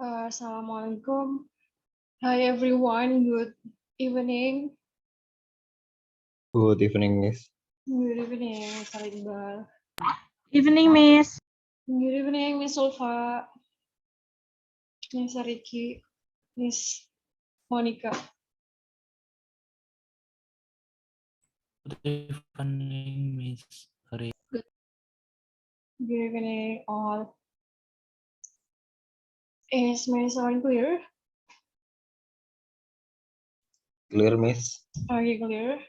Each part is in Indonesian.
Assalamualaikum. Hi everyone, good evening. Good evening, Miss. Good evening, Miss Iqbal. Evening, Miss. Good evening, Miss Ulfa, Miss Riki, Miss Monica. Good evening, Miss. Good evening, all. Is my sound clear? Clear, Miss. Okay, clear.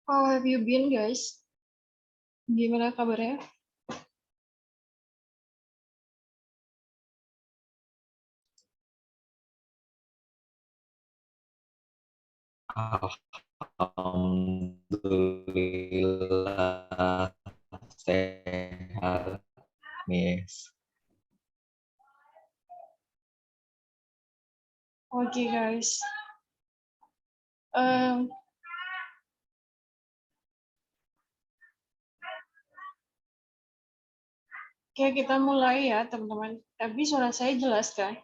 How have you been, guys? Gimana kabarnya? Alhamdulillah sehat, Miss. Okay, guys. Oke, kita mulai ya, teman-teman. Tapi suara saya jelas, kan?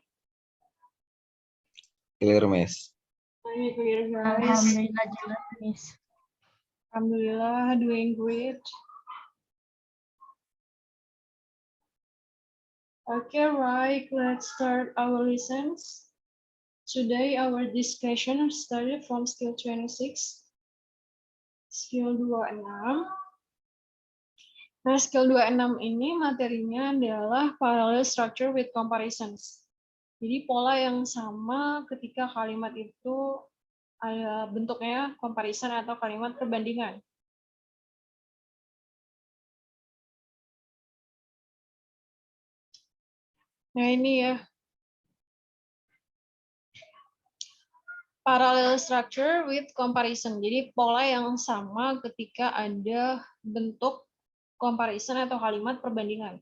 Clear, Miss. Okay, clear, guys. Alhamdulillah jelas, Miss. Alhamdulillah, doing great. Okay, right, let's start our lessons. Today our discussion started from skill 26, skill 26. Nah, skill 26 ini materinya adalah parallel structure with comparisons. Jadi pola yang sama ketika kalimat itu ada bentuknya comparison atau kalimat perbandingan. Nah, ini ya. Parallel structure with comparison. Jadi pola yang sama ketika ada bentuk comparison atau kalimat perbandingan.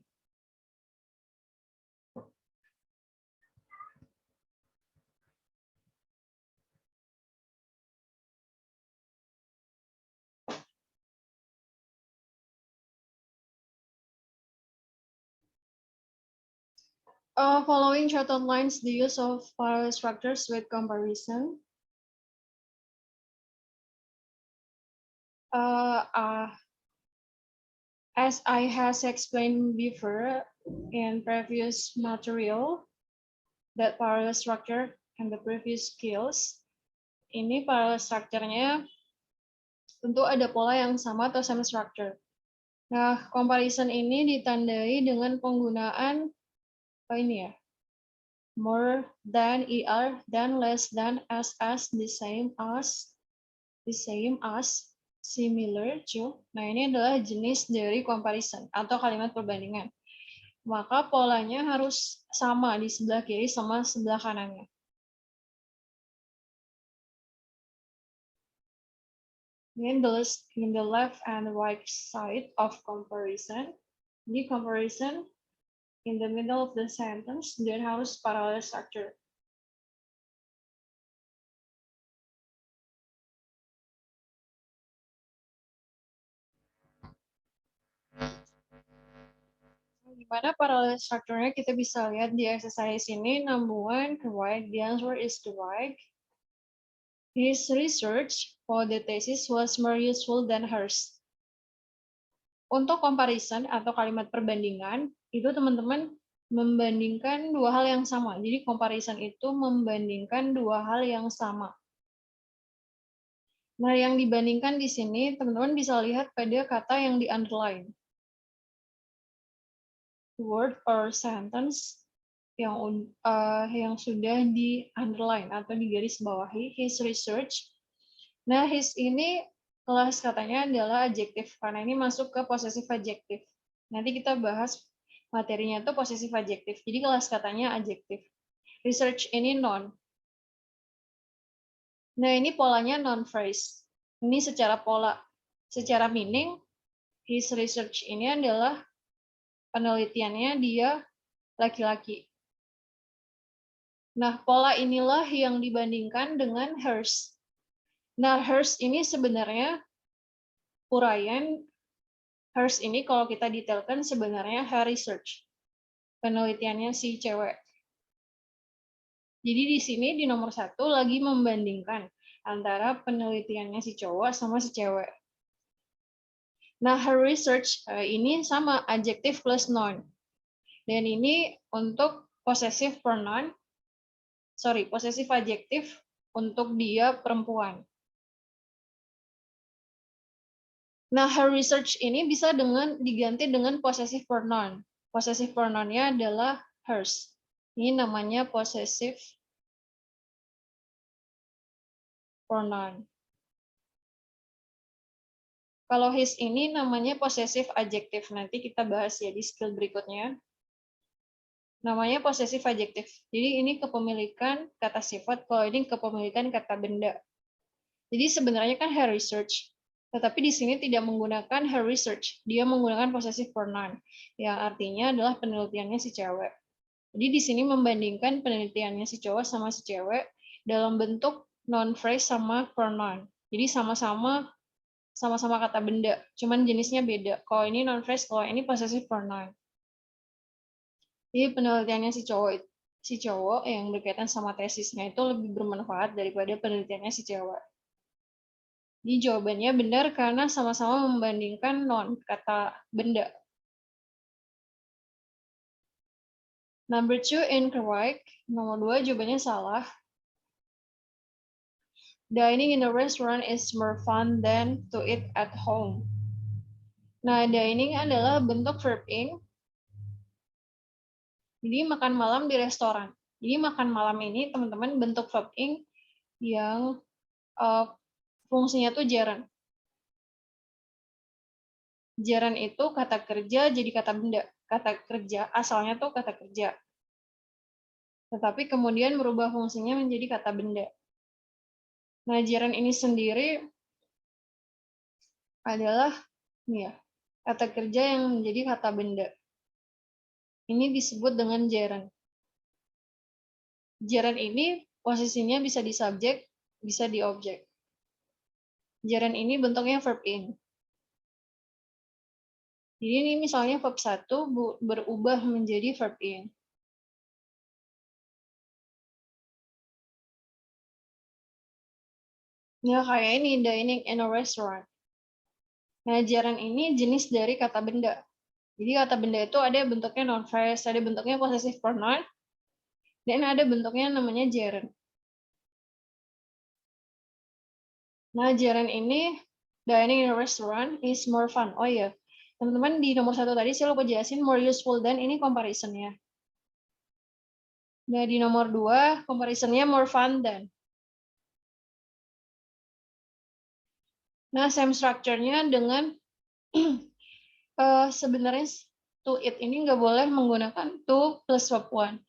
Following chart outlines the use of parallel structures with comparison. As I has explained before in previous material, that parallel structure and the previous skills, ini parallel structure-nya tentu ada pola yang sama atau same structure. Nah, comparison ini ditandai dengan penggunaan ini ya, more than, than, less than, as, the same as, similar to. Nah, ini adalah jenis dari comparison atau kalimat perbandingan. Maka polanya harus sama di sebelah kiri sama sebelah kanannya. In the left and right side of comparison, di comparison in the middle of the sentence, dan harus parallel structure. Gimana parallel structure-nya kita bisa lihat di exercise ini. Number one, correct. The answer is correct. His research for the thesis was more useful than hers. Untuk comparison atau kalimat perbandingan, itu teman-teman membandingkan dua hal yang sama. Jadi comparison itu membandingkan dua hal yang sama. Nah, yang dibandingkan di sini, teman-teman bisa lihat pada kata yang di-underline. Word or sentence yang sudah di-underline atau digarisbawahi, his research. Nah, his ini kelas katanya adalah adjektif, karena ini masuk ke possessive adjektif. Nanti kita bahas materinya itu possessive adjektif. Jadi kelas katanya adjektif. Research ini noun. Nah, ini polanya noun phrase. Ini secara pola. Secara meaning, his research ini adalah penelitiannya dia laki-laki. Nah, pola inilah yang dibandingkan dengan hers. Nah, hers ini sebenarnya uraian hers ini kalau kita detailkan sebenarnya her research. Penelitiannya si cewek. Jadi di sini di nomor 1 lagi membandingkan antara penelitiannya si cowok sama si cewek. Nah, her research ini sama adjective plus noun. Dan ini untuk possessive pronoun, possessive adjective untuk dia perempuan. Nah, her research ini bisa diganti dengan possessive pronoun. Possessive pronoun-nya adalah hers. Ini namanya possessive pronoun. Kalau his ini namanya possessive adjective. Nanti kita bahas ya di skill berikutnya. Namanya possessive adjective. Jadi ini kepemilikan kata sifat, kalau ini kepemilikan kata benda. Jadi sebenarnya kan her research. Tetapi di sini tidak menggunakan her research. Dia menggunakan possessive pronoun. Yang artinya adalah penelitiannya si cewek. Jadi di sini membandingkan penelitiannya si cowok sama si cewek dalam bentuk noun phrase sama pronoun. Jadi sama-sama kata benda, cuman jenisnya beda. Kalau ini noun phrase, kalau ini possessive pronoun. Jadi penelitiannya si cowok yang berkaitan sama tesisnya itu lebih bermanfaat daripada penelitiannya si cewek. Jadi jawabannya benar karena sama-sama membandingkan noun, kata benda. Number 2 incorrect. Nomor 2 jawabannya salah. Dining in a restaurant is more fun than to eat at home. Nah, dining adalah bentuk verb ing. Jadi makan malam di restoran. Jadi makan malam ini teman-teman bentuk verb ing yang fungsinya tuh gerund. Gerund itu kata kerja jadi kata benda. Kata kerja asalnya tuh kata kerja. Tetapi kemudian merubah fungsinya menjadi kata benda. Nah, gerund ini sendiri adalah kata kerja yang menjadi kata benda. Ini disebut dengan gerund. Gerund ini posisinya bisa di subjek, bisa di objek. Gerund ini bentuknya verb ing. Jadi ini misalnya verb 1 berubah menjadi verb ing. Ya kayak ini, dining in a restaurant. Nah, gerund ini jenis dari kata benda. Jadi kata benda itu ada bentuknya noun phrase, ada bentuknya possessive pronoun, dan ada bentuknya namanya gerund. Nah, gerund ini dining in a restaurant is more fun. Oh iya, teman-teman di nomor 1 tadi saya lupa jelasin more useful than ini comparison-nya. Nah, di nomor 2 comparison-nya more fun than. Nah, same structure-nya dengan sebenarnya to it ini nggak boleh menggunakan to plus verb one.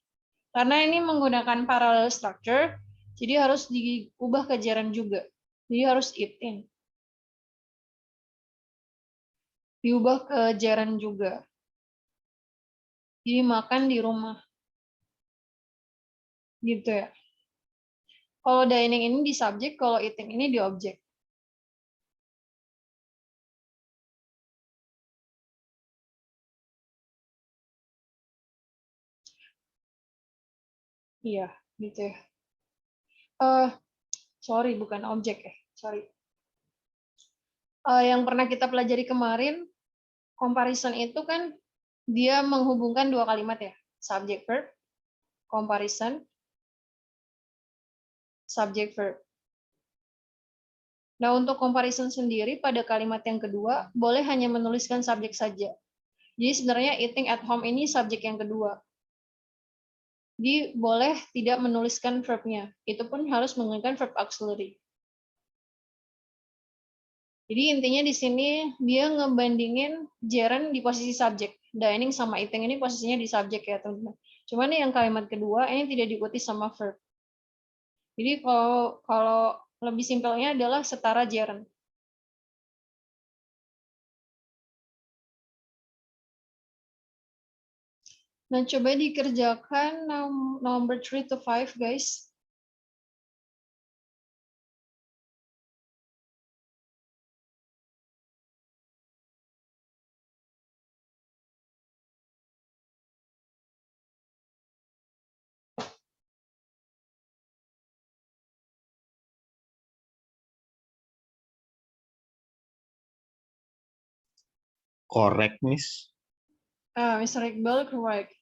Karena ini menggunakan parallel structure, jadi harus diubah ke gerund juga. Jadi harus eat in. Diubah ke gerund juga. Jadi makan di rumah. Gitu ya. Kalau dining ini di subjek, kalau eating ini di objek. Iya, gitu ya. Sorry, bukan objek ya. Sorry. Yang pernah kita pelajari kemarin, comparison itu kan dia menghubungkan dua kalimat ya. Subject verb, comparison, subject verb. Nah, untuk comparison sendiri pada kalimat yang kedua, boleh hanya menuliskan subjek saja. Jadi sebenarnya eating at home ini subjek yang kedua. Jadi boleh tidak menuliskan verb-nya. Itu pun harus menggunakan verb auxiliary. Jadi intinya di sini dia ngebandingin gerund di posisi subjek. Dining sama eating ini posisinya di subjek ya, teman-teman. Cuman yang kalimat kedua ini tidak diikuti sama verb. Jadi kalau lebih simpelnya adalah setara gerund. Nah, coba dikerjakan number 3 to 5, guys. Correct, Miss. Mr. Iqbal, correct.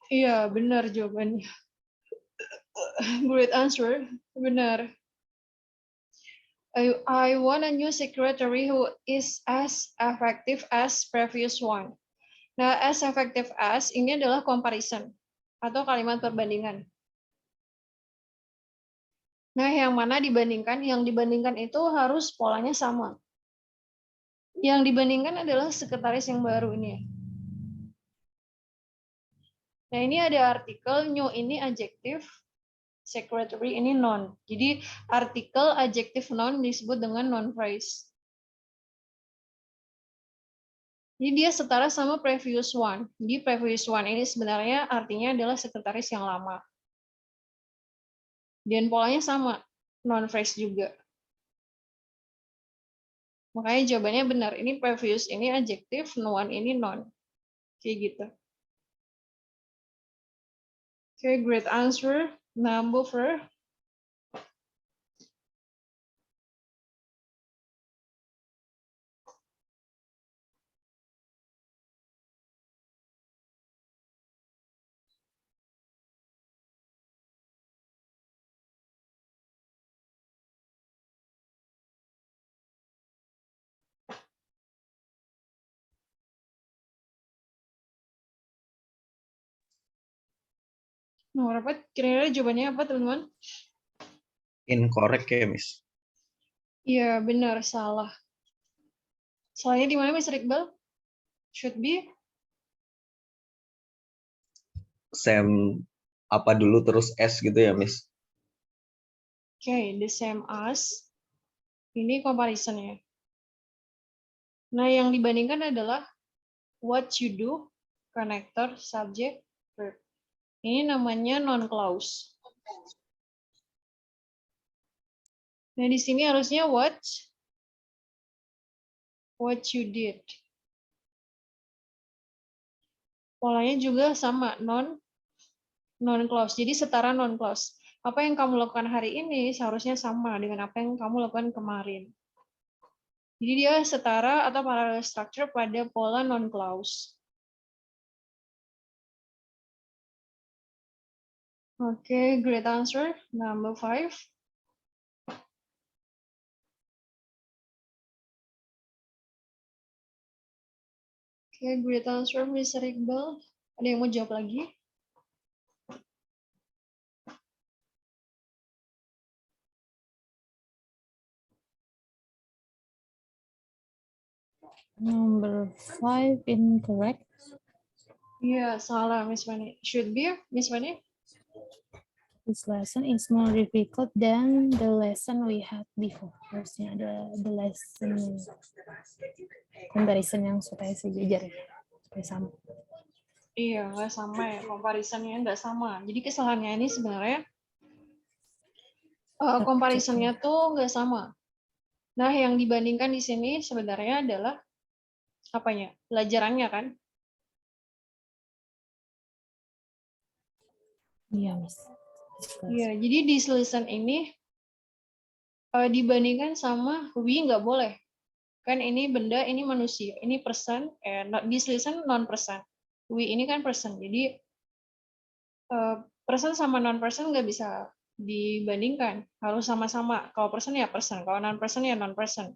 Iya, benar jawabannya. Great answer. Benar. I want a new secretary who is as effective as previous one. Nah, as effective as ini adalah comparison atau kalimat perbandingan. Nah, yang mana dibandingkan? Yang dibandingkan itu harus polanya sama. Yang dibandingkan adalah sekretaris yang baru ini. Nah, ini ada artikel, new ini adjektif, secretary ini noun. Jadi, artikel, adjektif, noun disebut dengan noun phrase. Jadi, dia setara sama previous one. Jadi, previous one ini sebenarnya artinya adalah sekretaris yang lama. Dan polanya sama, noun phrase juga. Makanya jawabannya benar. Ini previous ini adjektif, noun ini noun. Kayak gitu. Okay, great answer. Number 4. Nomor apa? Kira-kira jawabannya apa, teman-teman? Incorrect ya, Miss. Iya, benar, salah. Salahnya di mana, Mr. Iqbal? Should be? Same apa dulu terus S gitu ya, Miss. Okay, the same as. Ini comparison-nya. Nah, yang dibandingkan adalah what you do, connector, subject, verb. Ini namanya non-clause. Nah, di sini harusnya what you did. Polanya juga sama, non-clause. Jadi setara non-clause. Apa yang kamu lakukan hari ini seharusnya sama dengan apa yang kamu lakukan kemarin. Jadi dia setara atau parallel structure pada pola non-clause. Oke, great answer. Number 5. Oke, great answer, Mr. Iqbal. Ada yang mau jawab lagi? Number 5 incorrect. Iya, salah, Miss Fanny. Should be, Miss Fanny? This lesson is more difficult than the lesson we had before. Harusnya ada the lesson comparison yang supaya sejajar ya, supaya sama. Iya, nggak sama ya. Comparison-nya nggak sama. Jadi kesalahannya ini sebenarnya comparison-nya tuh nggak sama. Nah, yang dibandingkan di sini sebenarnya adalah apanya? Pelajarannya kan? Iya, Miss. Iya, jadi di lesson ini dibandingkan sama we nggak boleh. Kan ini benda, ini manusia, ini person, di lesson non-person. We ini kan person, jadi person sama non-person nggak bisa dibandingkan. Harus sama-sama. Kalau person ya person, kalau non-person ya non-person.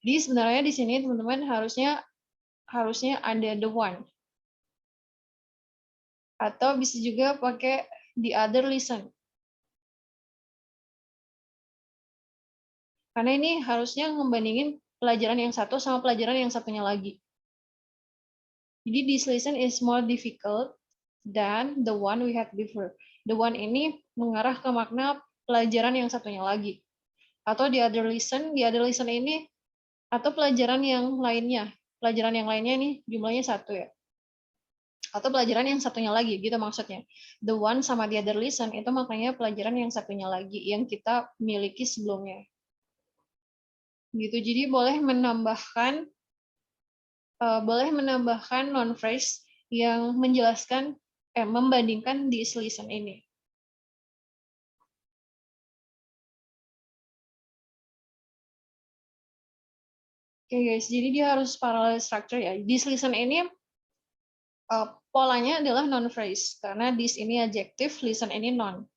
Jadi sebenarnya di sini teman-teman harusnya ada the one. Atau bisa juga pakai the other lesson. Karena ini harusnya ngebandingin pelajaran yang satu sama pelajaran yang satunya lagi. Jadi this lesson is more difficult than the one we had before. The one ini mengarah ke makna pelajaran yang satunya lagi. Atau the other lesson ini atau pelajaran yang lainnya. Pelajaran yang lainnya nih jumlahnya 1 ya. Atau pelajaran yang satunya lagi, gitu maksudnya. The one sama the other lesson itu maknanya pelajaran yang satunya lagi yang kita miliki sebelumnya. Gitu. Jadi boleh menambahkan non phrase yang menjelaskan membandingkan this lesson ini. Oke guys, jadi dia harus parallel structure ya. This listen ini polanya adalah non phrase karena this ini adjektif, listen ini non.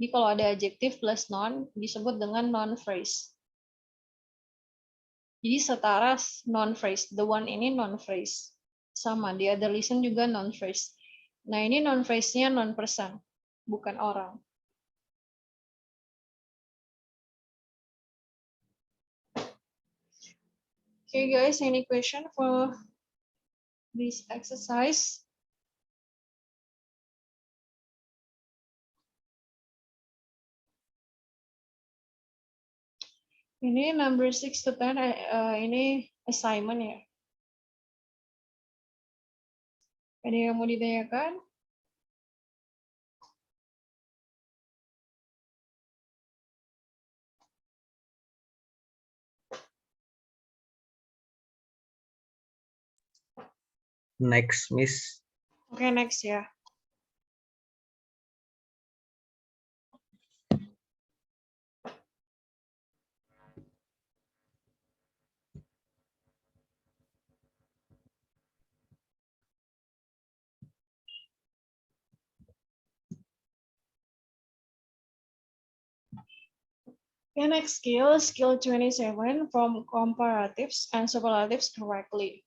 Jadi kalau ada adjektif plus non disebut dengan non phrase. Jadi setara non phrase. The one ini non phrase. Sama, the other listen juga non phrase. Nah, ini non phrase-nya non person, bukan orang. Okay guys, any question for this exercise? Ini number 6 to 10 ini assignment ya. Ada yang mau ditanyakan? Next, Miss. Oke, next ya. Okay, next skill 27, form comparatives and superlatives correctly.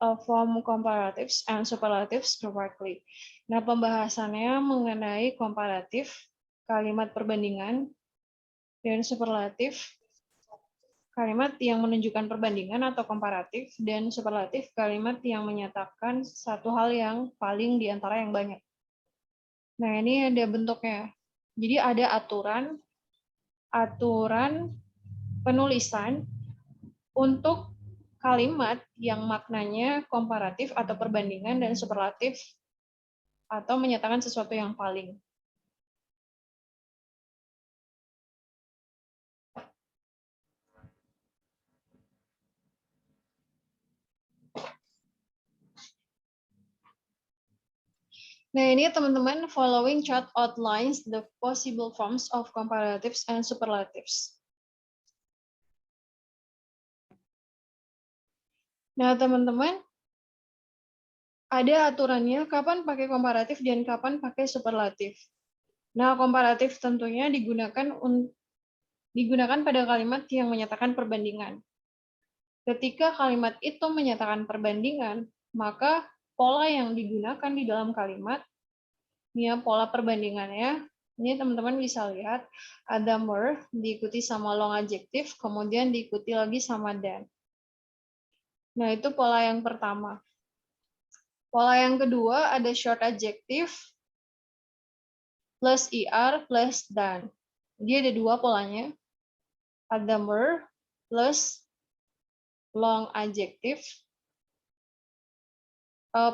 Form comparatives and superlatives correctly. Nah, pembahasannya mengenai komparatif, kalimat perbandingan, dan superlatif, kalimat yang menunjukkan perbandingan atau komparatif, dan superlatif, kalimat yang menyatakan satu hal yang paling di antara yang banyak. Nah, ini ada bentuknya. Jadi ada aturan penulisan untuk kalimat yang maknanya komparatif atau perbandingan dan superlatif atau menyatakan sesuatu yang paling. Nah, ini teman-teman, following chart outlines the possible forms of comparatives and superlatives. Nah, teman-teman, ada aturannya kapan pakai komparatif dan kapan pakai superlatif. Nah, komparatif tentunya digunakan pada kalimat yang menyatakan perbandingan. Ketika kalimat itu menyatakan perbandingan, maka pola yang digunakan di dalam kalimat, ini ya, pola perbandingannya, ini teman-teman bisa lihat, ada more, diikuti sama long adjective, kemudian diikuti lagi sama than. Nah, itu pola yang pertama. Pola yang kedua ada short adjective plus er plus than. Jadi ada dua polanya. Ada more plus long adjective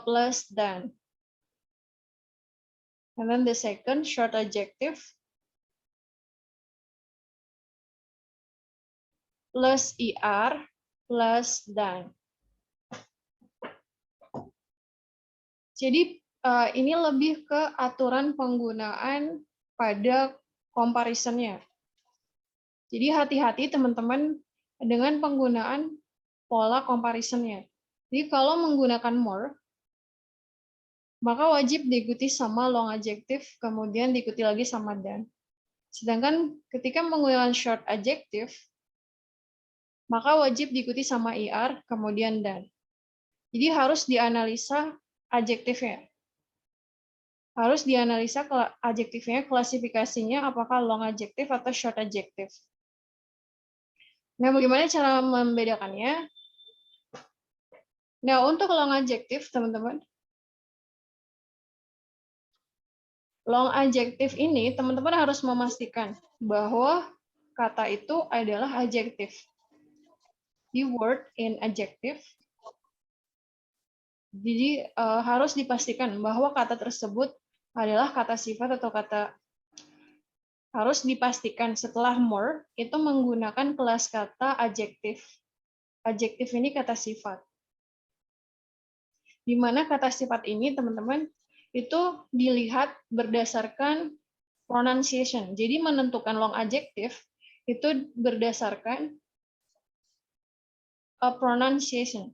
plus than. And then the second short adjective plus er plus than. Jadi ini lebih ke aturan penggunaan pada comparison-nya. Jadi hati-hati teman-teman dengan penggunaan pola comparison-nya. Jadi kalau menggunakan more, maka wajib diikuti sama long adjective, kemudian diikuti lagi sama than. Sedangkan ketika menggunakan short adjective, maka wajib diikuti sama er, kemudian than. Jadi harus dianalisa adjektifnya. Harus dianalisa adjektifnya, klasifikasinya apakah long adjective atau short adjective. Nah, bagaimana cara membedakannya? Nah, untuk long adjective, teman-teman. Long adjective ini, teman-teman harus memastikan bahwa kata itu adalah adjektif. The word in adjective. Jadi harus dipastikan bahwa kata tersebut adalah kata sifat atau kata, harus dipastikan setelah more itu menggunakan kelas kata adjektif. Adjektif ini kata sifat. Di mana kata sifat ini, teman-teman, itu dilihat berdasarkan pronunciation. Jadi menentukan long adjective itu berdasarkan Pronunciation.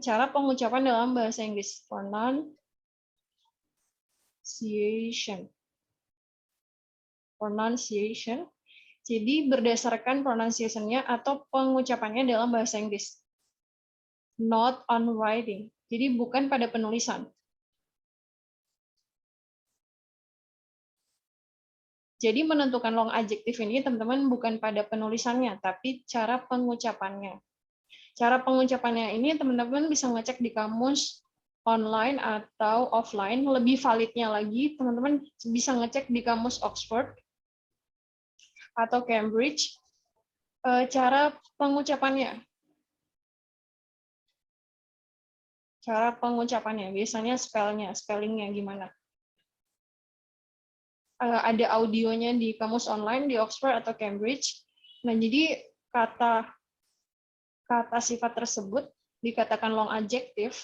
Cara pengucapan dalam bahasa Inggris. Pronunciation. Jadi berdasarkan pronunciation-nya atau pengucapannya dalam bahasa Inggris. Not on writing. Jadi bukan pada penulisan. Jadi menentukan long adjective ini teman-teman bukan pada penulisannya, tapi cara pengucapannya. Cara pengucapannya ini teman-teman bisa ngecek di kamus online atau offline. Lebih validnya lagi, teman-teman bisa ngecek di kamus Oxford atau Cambridge cara pengucapannya. Cara pengucapannya, biasanya spellingnya gimana. Ada audionya di kamus online di Oxford atau Cambridge. Nah, jadi kata sifat tersebut dikatakan long adjective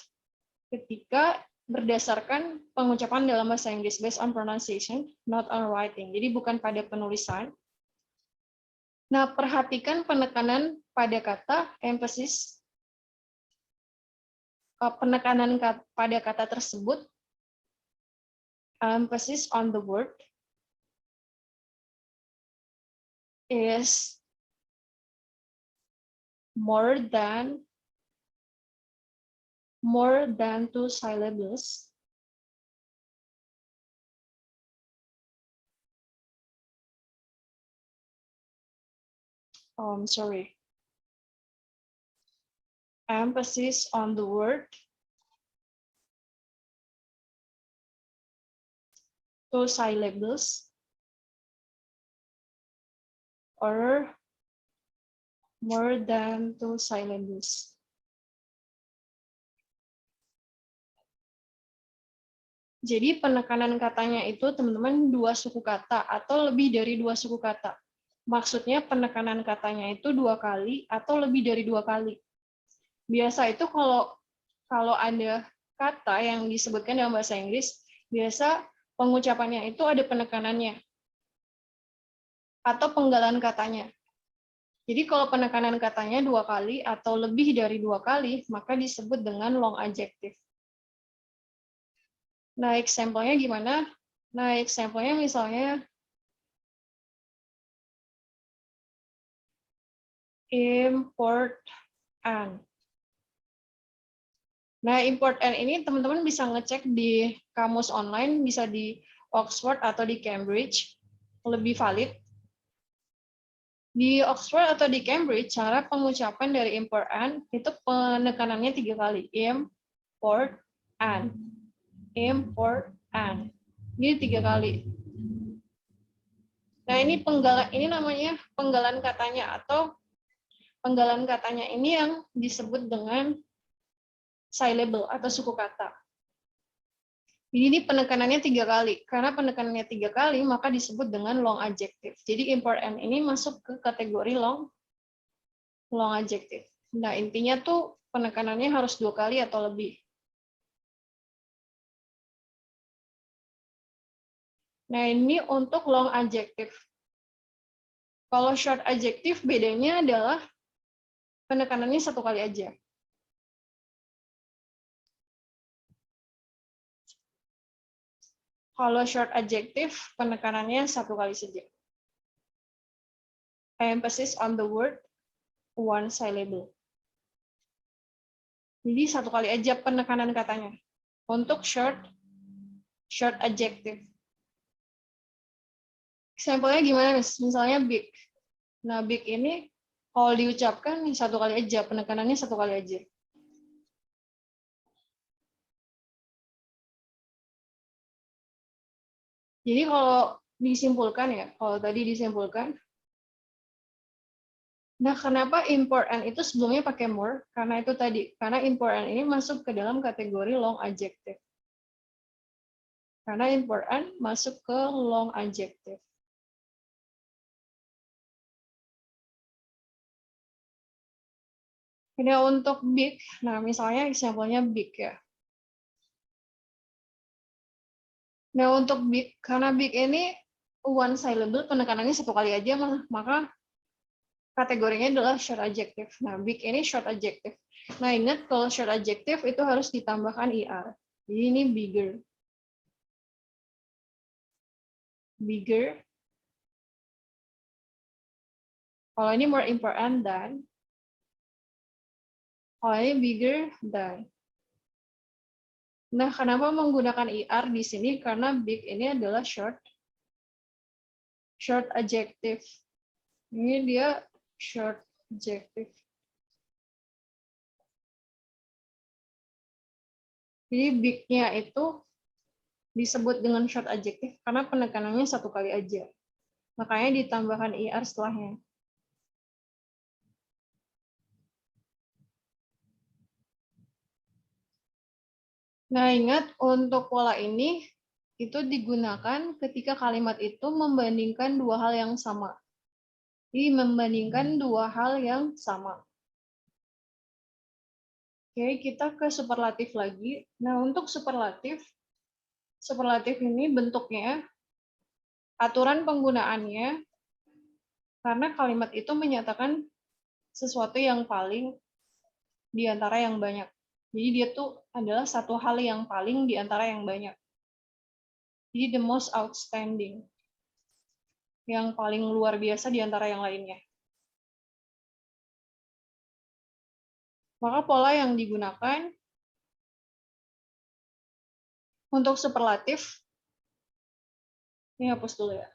ketika berdasarkan pengucapan dalam bahasa Inggris based on pronunciation, not on writing. Jadi bukan pada penulisan. Nah, perhatikan penekanan pada kata, emphasis. Penekanan pada kata tersebut, emphasis on the word, is more than 2 syllables. Sorry. Emphasis on the word, 2 syllables, or more than 2 syllables. Jadi penekanan katanya itu teman-teman 2 suku kata atau lebih dari 2 suku kata. Maksudnya penekanan katanya itu 2 kali atau lebih dari 2 kali. Biasa itu kalau ada kata yang disebutkan dalam bahasa Inggris, biasa pengucapannya itu ada penekanannya atau penggalan katanya. Jadi kalau penekanan katanya 2 kali atau lebih dari 2 kali, maka disebut dengan long adjective. Nah, example-nya gimana? Nah, example-nya misalnya important. Nah, important ini teman-teman bisa ngecek di kamus online, bisa di Oxford atau di Cambridge, lebih valid. Di Oxford atau di Cambridge, cara pengucapan dari important itu penekanannya 3 kali. Important. Ini 3 kali. Nah, ini namanya penggalan katanya atau penggalan katanya ini yang disebut dengan syllable atau suku kata. Ini penekanannya 3 kali. Karena penekanannya 3 kali, maka disebut dengan long adjective. Jadi important ini masuk ke kategori long adjective. Nah, intinya tuh penekanannya harus 2 kali atau lebih. Nah, ini untuk long adjective. Kalau short adjective bedanya adalah penekanannya 1 kali aja. Kalau short adjective, penekanannya 1 kali saja. Emphasis on the word, 1 syllable. Jadi 1 kali aja penekanan katanya. Untuk short adjective. Sampelnya gimana, Miss? Misalnya big. Nah, big ini kalau diucapkan 1 kali aja, penekanannya 1 kali aja. Jadi kalau disimpulkan ya, kalau tadi disimpulkan, nah kenapa important itu sebelumnya pakai more? Karena itu tadi, karena important ini masuk ke dalam kategori long adjective. Karena important masuk ke long adjective. Ini untuk big, nah misalnya example-nya big ya. Nah untuk big, karena big ini 1 syllable, penekanannya 1 kali aja, maka kategorinya adalah short adjective. Nah, big ini short adjective. Nah, ingat kalau short adjective itu harus ditambahkan IR. Jadi ini bigger. Bigger. Kalau ini more important than. Kalau ini bigger than. Nah, kenapa menggunakan IR di sini? Karena big ini adalah short adjective. Ini dia short adjective. Jadi big-nya itu disebut dengan short adjective karena penekanannya satu kali aja. Makanya ditambahkan IR setelahnya. Nah, ingat untuk pola ini itu digunakan ketika kalimat itu membandingkan dua hal yang sama. Jadi membandingkan dua hal yang sama. Oke, kita ke superlatif lagi. Nah, untuk superlatif ini bentuknya, aturan penggunaannya, karena kalimat itu menyatakan sesuatu yang paling di antara yang banyak. Jadi dia tuh adalah satu hal yang paling di antara yang banyak. Jadi the most outstanding. Yang paling luar biasa di antara yang lainnya. Maka pola yang digunakan untuk superlatif, ini hapus dulu ya.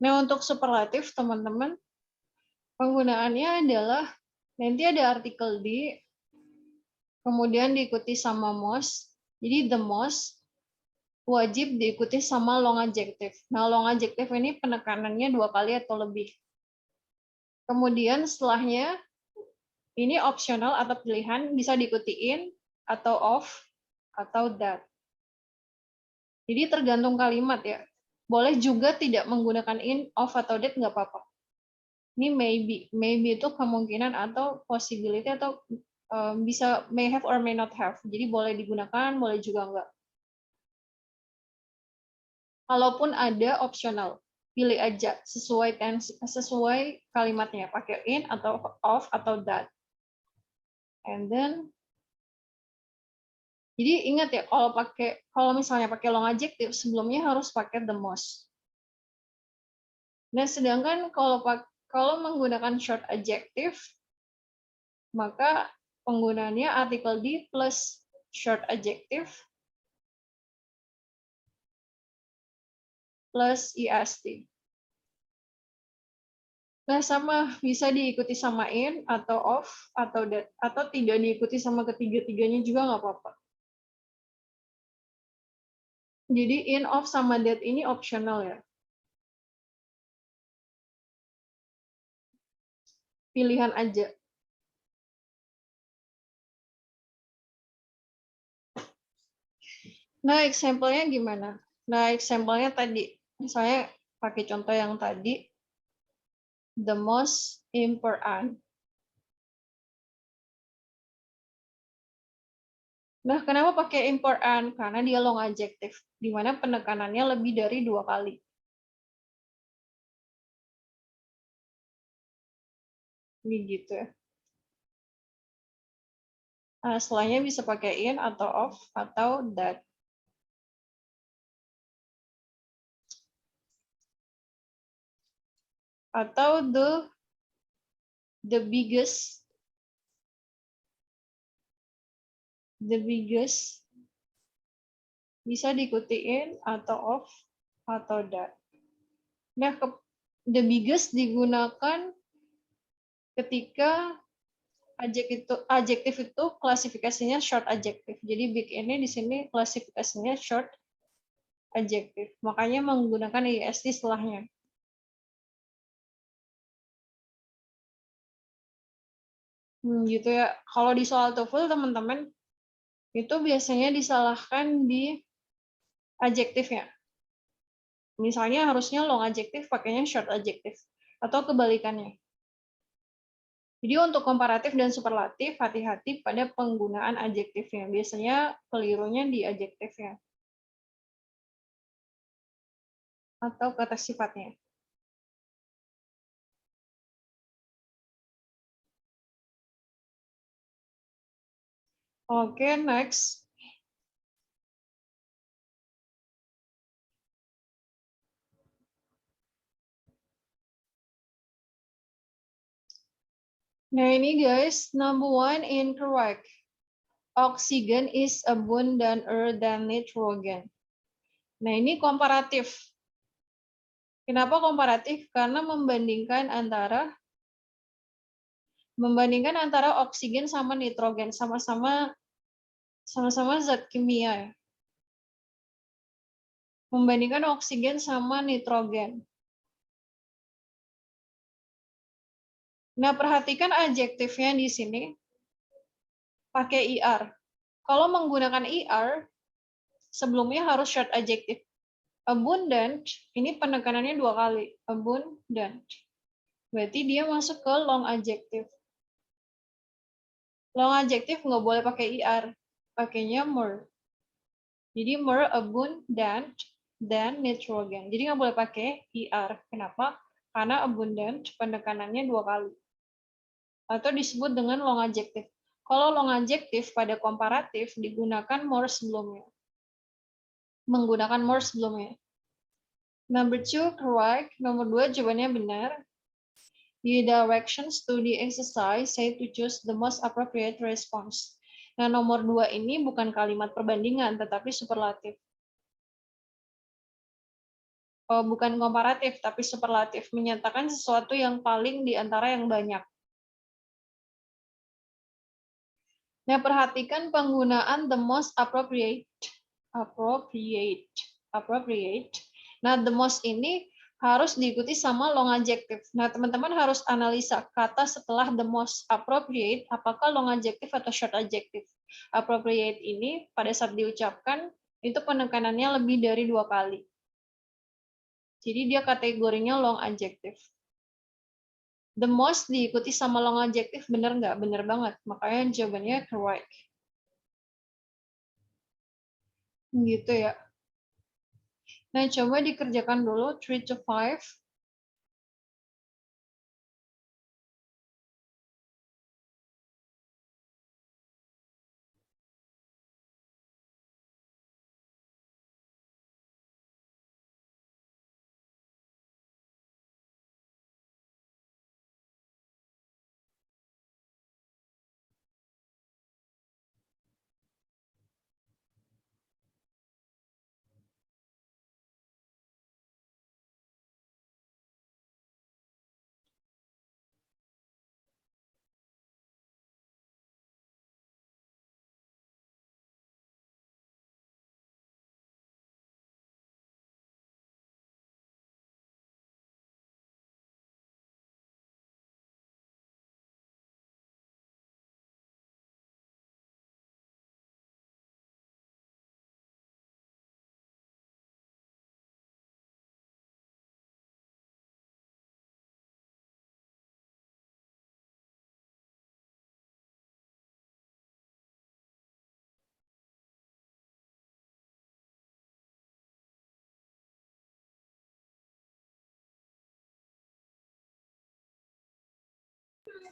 Nah, untuk superlatif, teman-teman, penggunaannya adalah nanti ada artikel di, kemudian diikuti sama most. Jadi the most wajib diikuti sama long adjective. Nah, long adjective ini penekanannya 2 kali atau lebih. Kemudian setelahnya, ini optional atau pilihan, bisa diikuti in, atau of, atau that. Jadi tergantung kalimat ya. Boleh juga tidak menggunakan in, of, atau that, nggak apa-apa. Ini maybe. Maybe itu kemungkinan atau possibility atau bisa may have or may not have. Jadi boleh digunakan, boleh juga enggak. Kalaupun ada optional, pilih aja sesuai kalimatnya, pakai in atau of atau that. And then jadi ingat ya, kalau misalnya pakai long adjective sebelumnya harus pakai the most. Nah, sedangkan kalau menggunakan short adjective maka penggunaannya artikel di plus short adjective plus est. Nah, sama bisa diikuti sama in atau of atau that, atau tidak diikuti sama ketiga-tiganya juga nggak apa-apa. Jadi in, of, sama that ini optional ya. Pilihan aja. Nah, example-nya gimana? Nah, example-nya tadi, misalnya pakai contoh yang tadi, the most important. Nah, kenapa pakai important? Karena dia long adjective, di mana penekanannya lebih dari 2 kali. Ini gitu ya. Nah, setelahnya bisa pakai in atau of atau that. Atau the biggest bisa diikuti in atau of atau that. Nah, the biggest digunakan ketika adjektif itu klasifikasinya short adjective. Jadi big ini di sini klasifikasinya short adjective. Makanya menggunakan est setelahnya. Gitu ya. Kalau di soal TOEFL teman-teman itu biasanya disalahkan di adjektifnya. Misalnya harusnya long adjective pakainya short adjective atau kebalikannya. Jadi untuk komparatif dan superlatif, hati-hati pada penggunaan adjektifnya. Biasanya kelirunya di adjektifnya. Atau kata sifatnya. Oke, next. Nah ini guys, number 1 incorrect. Oxygen is abundanter than nitrogen. Nah ini komparatif. Kenapa komparatif? Karena membandingkan antara oksigen sama nitrogen, sama-sama zat kimia ya. Membandingkan oksigen sama nitrogen. Nah, perhatikan adjektifnya di sini pakai IR. Kalau menggunakan IR, sebelumnya harus short adjective. Abundant, ini penekanannya 2 kali. Abundant. Berarti dia masuk ke long adjective. Long adjective nggak boleh pakai IR. Pakainya more. Jadi more abundant than nitrogen. Jadi nggak boleh pakai IR. Kenapa? Karena abundant penekanannya 2 kali. Atau disebut dengan long adjective. Kalau long adjective pada komparatif digunakan more sebelumnya. Menggunakan more sebelumnya. Number 2 correct. Nomor 2 jawabannya benar. The directions to the exercise say to choose the most appropriate response. Nah, nomor 2 ini bukan kalimat perbandingan, tetapi superlatif. Oh, bukan komparatif, tapi superlatif. Menyatakan sesuatu yang paling di antara yang banyak. Nah, perhatikan penggunaan the most appropriate. Nah, the most ini harus diikuti sama long adjective. Nah, teman-teman harus analisa kata setelah the most appropriate, apakah long adjective atau short adjective. Appropriate ini pada saat diucapkan, itu penekanannya lebih dari 2 kali. Jadi dia kategorinya long adjective. The most diikuti sama long adjective, benar nggak? Benar banget. Makanya jawabannya correct. Gitu ya. Nah, coba dikerjakan dulu 3 to 5.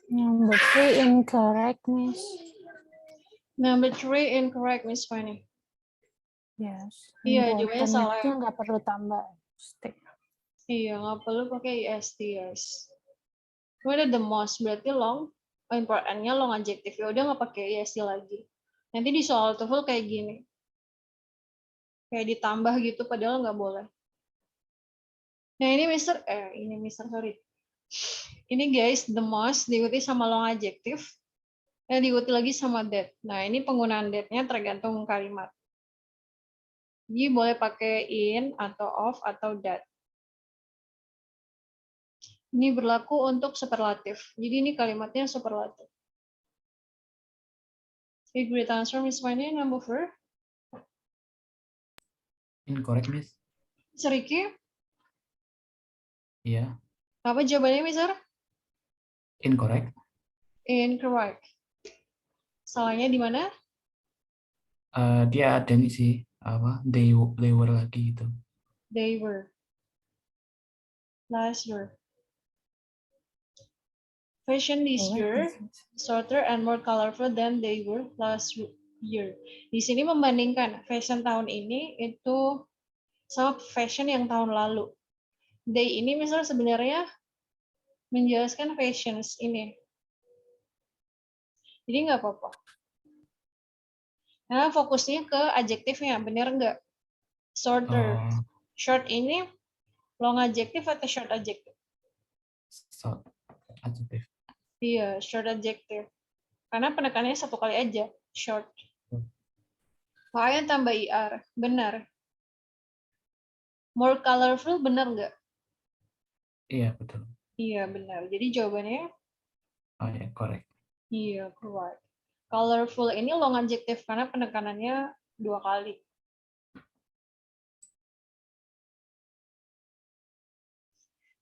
Number 3 incorrect, Miss. Number 3 incorrect, Miss Fanny. Yes. Iya, jawabannya Important salah. itu nggak perlu tambah stick. Iya, nggak perlu pakai IST, guys. Udah the most, berarti long. Importantnya long adjective. Ya udah nggak pakai IST lagi. Nanti di soal TOEFL kayak gini. Kayak ditambah gitu, padahal nggak boleh. Nah, ini sorry. Ini guys, the most diikuti sama long adjective. Diikuti lagi sama that. Nah, ini penggunaan that-nya tergantung kalimat. Jadi boleh pakai in, atau of, atau that. Ini berlaku untuk superlatif. Jadi ini kalimatnya superlatif. Okay, great answer, Miss Fanny. Number 4. Incorrect, Miss. Seriki, Iya. apa jawabannya, Mister? Incorrect. Incorrect. Salahnya di mana? Dia ada nih sih apa they were lagi gitu. They were. Last year. Fashion this year shorter and more colorful than they were last year. Di sini membandingkan fashion tahun ini itu sama fashion yang tahun lalu. They ini misalnya sebenarnya menjelaskan fashions ini. Jadi nggak apa-apa. Nah, fokusnya ke adjektifnya, bener nggak? Shorter. Oh, Short ini long adjective atau short adjective? so adjective. Iya, short adjective. Karena penekanannya satu kali aja, short. Makanya tambah IR, benar. More colorful, benar nggak? Iya betul. Iya, benar. Jadi jawabannya, Oh ya, correct. iya, correct. Colorful ini long adjective karena penekanannya 2 kali.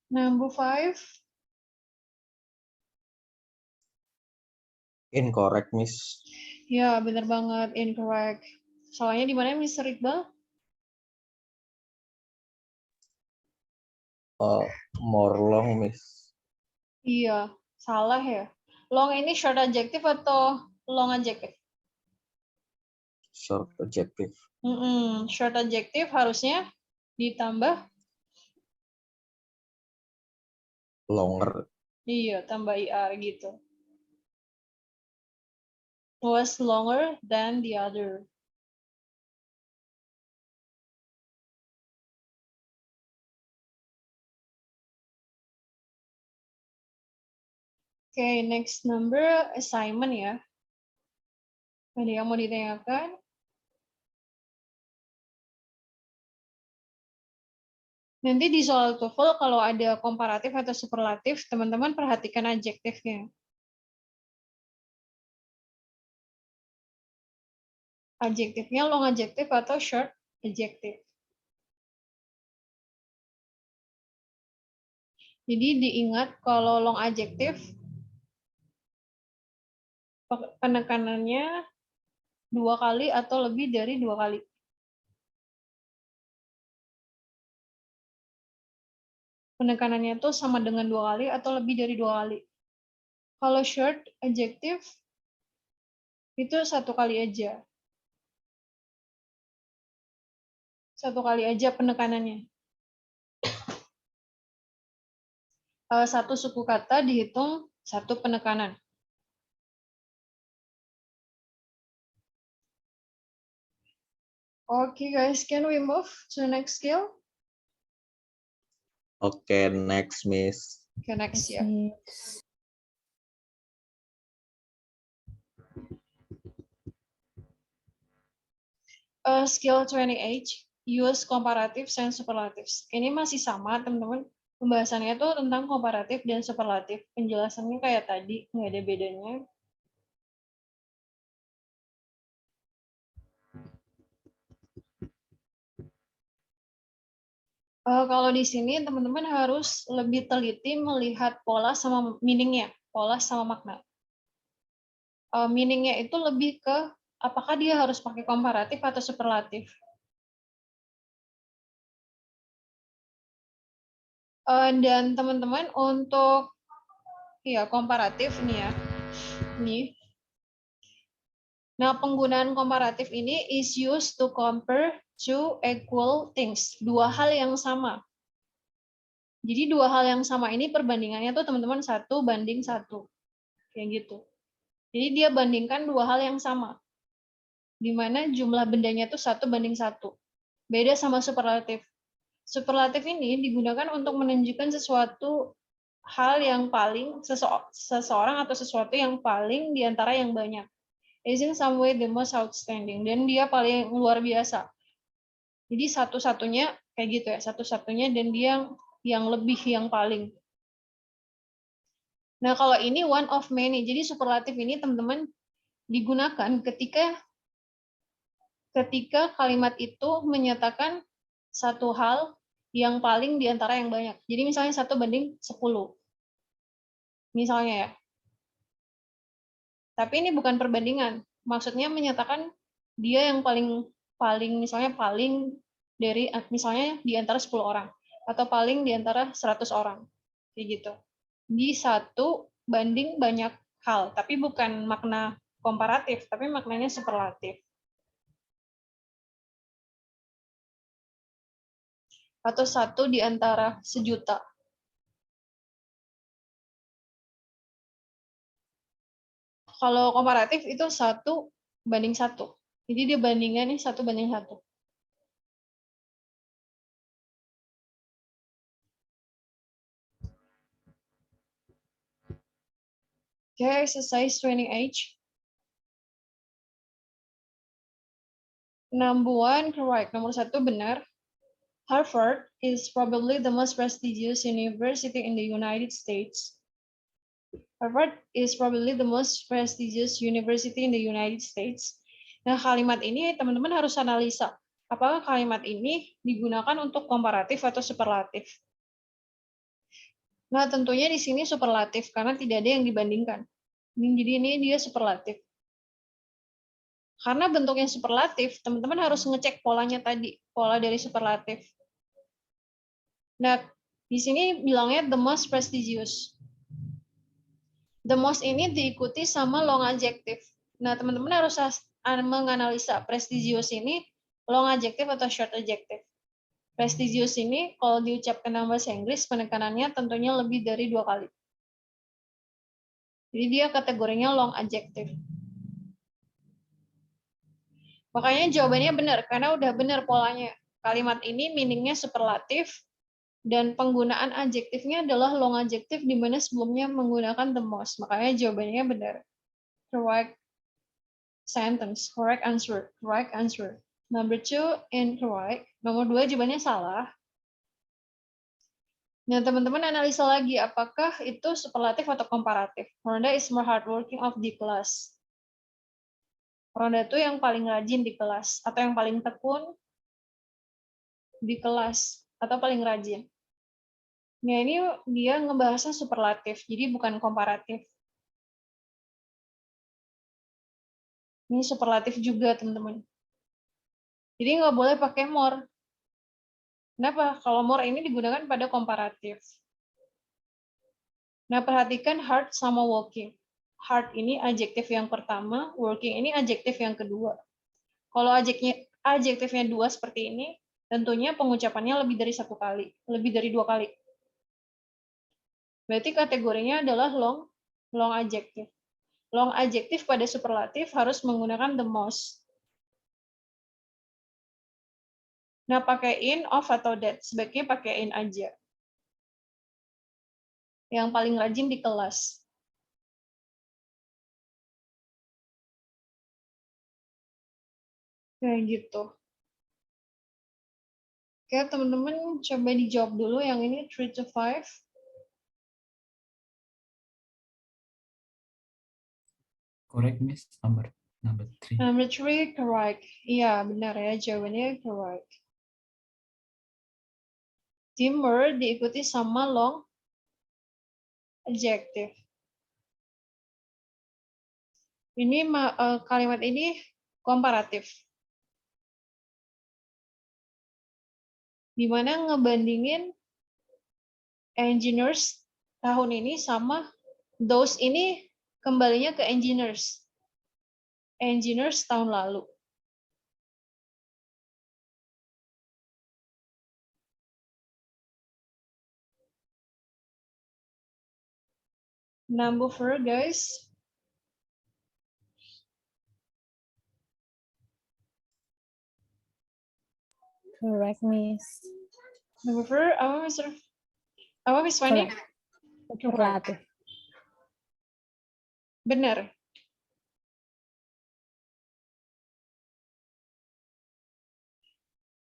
Number 5. Incorrect, Miss. Ya, benar banget. Incorrect. Soalnya di mana, Mr. Iqbal? More long, Miss. Iya, salah ya. Long ini short adjective atau long adjective? Short adjective. Short adjective harusnya ditambah, Longer. iya, tambah IR gitu. Was longer than the other. Oke, next number assignment ya. Ada yang mau ditanyakan? Nanti di soal TOEFL kalau ada komparatif atau superlatif, teman-teman perhatikan adjektifnya. Adjektifnya long adjective atau short adjective. Jadi diingat kalau long adjective penekanannya 2 kali atau lebih dari 2 kali. Penekanannya itu sama dengan 2 kali atau lebih dari 2 kali. Kalau short adjective itu 1 kali aja. 1 kali aja penekanannya. Satu suku kata dihitung 1 penekanan. Okay, guys, can we move to the next skill? Oke, next, Miss. Okay, next ya. Skill 28, use comparatives and superlatives. Ini masih sama, teman-teman. Pembahasannya itu tentang komparatif dan superlatif. Penjelasannya kayak tadi, nggak ada bedanya. Kalau di sini teman-teman harus lebih teliti melihat pola sama meaning-nya, pola sama makna. Meaning-nya itu lebih ke apakah dia harus pakai komparatif atau superlatif. Dan teman-teman untuk ya komparatif nih ya, nih. Nah, penggunaan komparatif ini is used to compare two equal things, 2 hal yang sama. Jadi 2 hal yang sama ini perbandingannya tuh teman-teman 1 banding 1. Kayak gitu. Jadi dia bandingkan 2 hal yang sama. Di mana jumlah bendanya tuh 1 banding 1. Beda sama superlatif. Superlatif ini digunakan untuk menunjukkan sesuatu hal yang paling, seseorang atau sesuatu yang paling di antara yang banyak. Is in some way the most outstanding. Dan dia paling luar biasa. Jadi satu-satunya, kayak gitu ya, satu-satunya dan dia yang lebih, yang paling. Nah, kalau ini one of many. Jadi superlatif ini teman-teman digunakan ketika kalimat itu menyatakan satu hal yang paling di antara yang banyak. Jadi misalnya 1 banding 10. Misalnya ya. Tapi ini bukan perbandingan. Maksudnya menyatakan dia yang paling misalnya paling dari misalnya di antara 10 orang atau paling di antara 100 orang. Kayak gitu. Di satu banding banyak hal, tapi bukan makna komparatif, tapi maknanya superlatif. Atau satu di antara sejuta. Kalau komparatif itu 1:1. Jadi dia bandingan nih 1:1. Okay, exercise 20H. Number 1 correct. Nomor 1 benar. Harvard is probably the most prestigious university in the United States. Harvard is probably the most prestigious university in the United States. Nah, kalimat ini teman-teman harus analisa. Apakah kalimat ini digunakan untuk komparatif atau superlatif? Nah, tentunya di sini superlatif karena tidak ada yang dibandingkan. Jadi ini dia superlatif. Karena bentuknya superlatif, teman-teman harus ngecek polanya tadi, pola dari superlatif. Nah, di sini bilangnya the most prestigious. The most ini diikuti sama long adjective. Nah, teman-teman harus menganalisa prestigious ini long adjective atau short adjective. Prestigious ini kalau diucapkan dalam bahasa Inggris penekanannya tentunya lebih dari 2 kali. Jadi dia kategorinya long adjective. Makanya jawabannya benar karena udah benar polanya. Kalimat ini meaningnya superlatif dan penggunaan adjektifnya adalah long adjective di mana sebelumnya menggunakan the most. Makanya jawabannya benar. Correct sentence, correct answer, correct answer. Number 2 incorrect. Nomor 2 jawabannya salah. Nah, teman-teman analisa lagi apakah itu superlatif atau komparatif. Rhonda is more hardworking of the class. Rhonda itu yang paling rajin di kelas atau yang paling tekun di kelas atau paling rajin. Nah, ini dia ngebahasnya superlatif, jadi bukan komparatif. Ini superlatif juga, teman-teman. Jadi nggak boleh pakai more. Kenapa? Kalau more ini digunakan pada komparatif. Nah, perhatikan hard sama working. Hard ini adjektif yang pertama, working ini adjektif yang kedua. Kalau adjektifnya 2 seperti ini, tentunya pengucapannya lebih dari 1 kali, lebih dari 2 kali. Berarti kategorinya adalah long adjective. Long adjective pada superlatif harus menggunakan the most. Nah, pakai in, of, atau that. Sebaiknya pakai in aja. Yang paling rajin di kelas. Kayak gitu. Oke, teman-teman coba dijawab dulu yang ini 3 to 5. Correct, Miss. Number 3. Number 3, correct. Iya, benar ya. Jawabannya correct. Timber diikuti sama long adjective. Ini kalimat ini komparatif. Di mana ngebandingin engineers tahun ini sama those ini kembalinya ke engineers. Engineers tahun lalu. Number 4, guys. Correct, Miss. Number 4, apa Miss Fanny? Superlatif. Benar.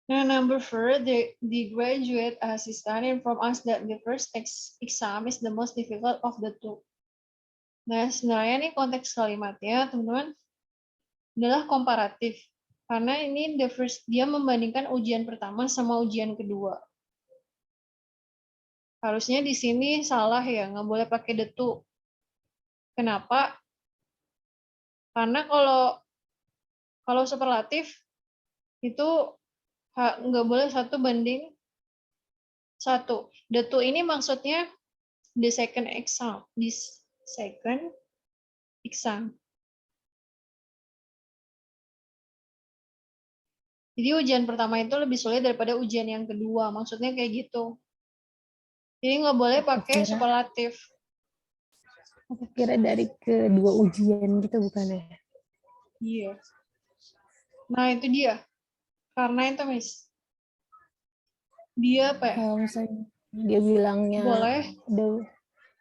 Nah, number 4, the graduate assistant informed us that the first exam is the most difficult of the two. Nah, sebenarnya nih konteks kalimatnya, teman-teman, adalah komparatif. Karena ini dia membandingkan ujian pertama sama ujian kedua. Harusnya di sini salah ya, nggak boleh pakai the two. Kenapa? Karena kalau superlatif itu nggak boleh 1:1. The to ini maksudnya the second exam. Jadi ujian pertama itu lebih sulit daripada ujian yang kedua. Maksudnya kayak gitu. Jadi nggak boleh pakai Kira- superlatif. Aku kira dari kedua ujian gitu bukan ya? Iya. Nah itu dia. Karena itu Miss. Dia apa ya? Kalau misalnya dia bilangnya Boleh.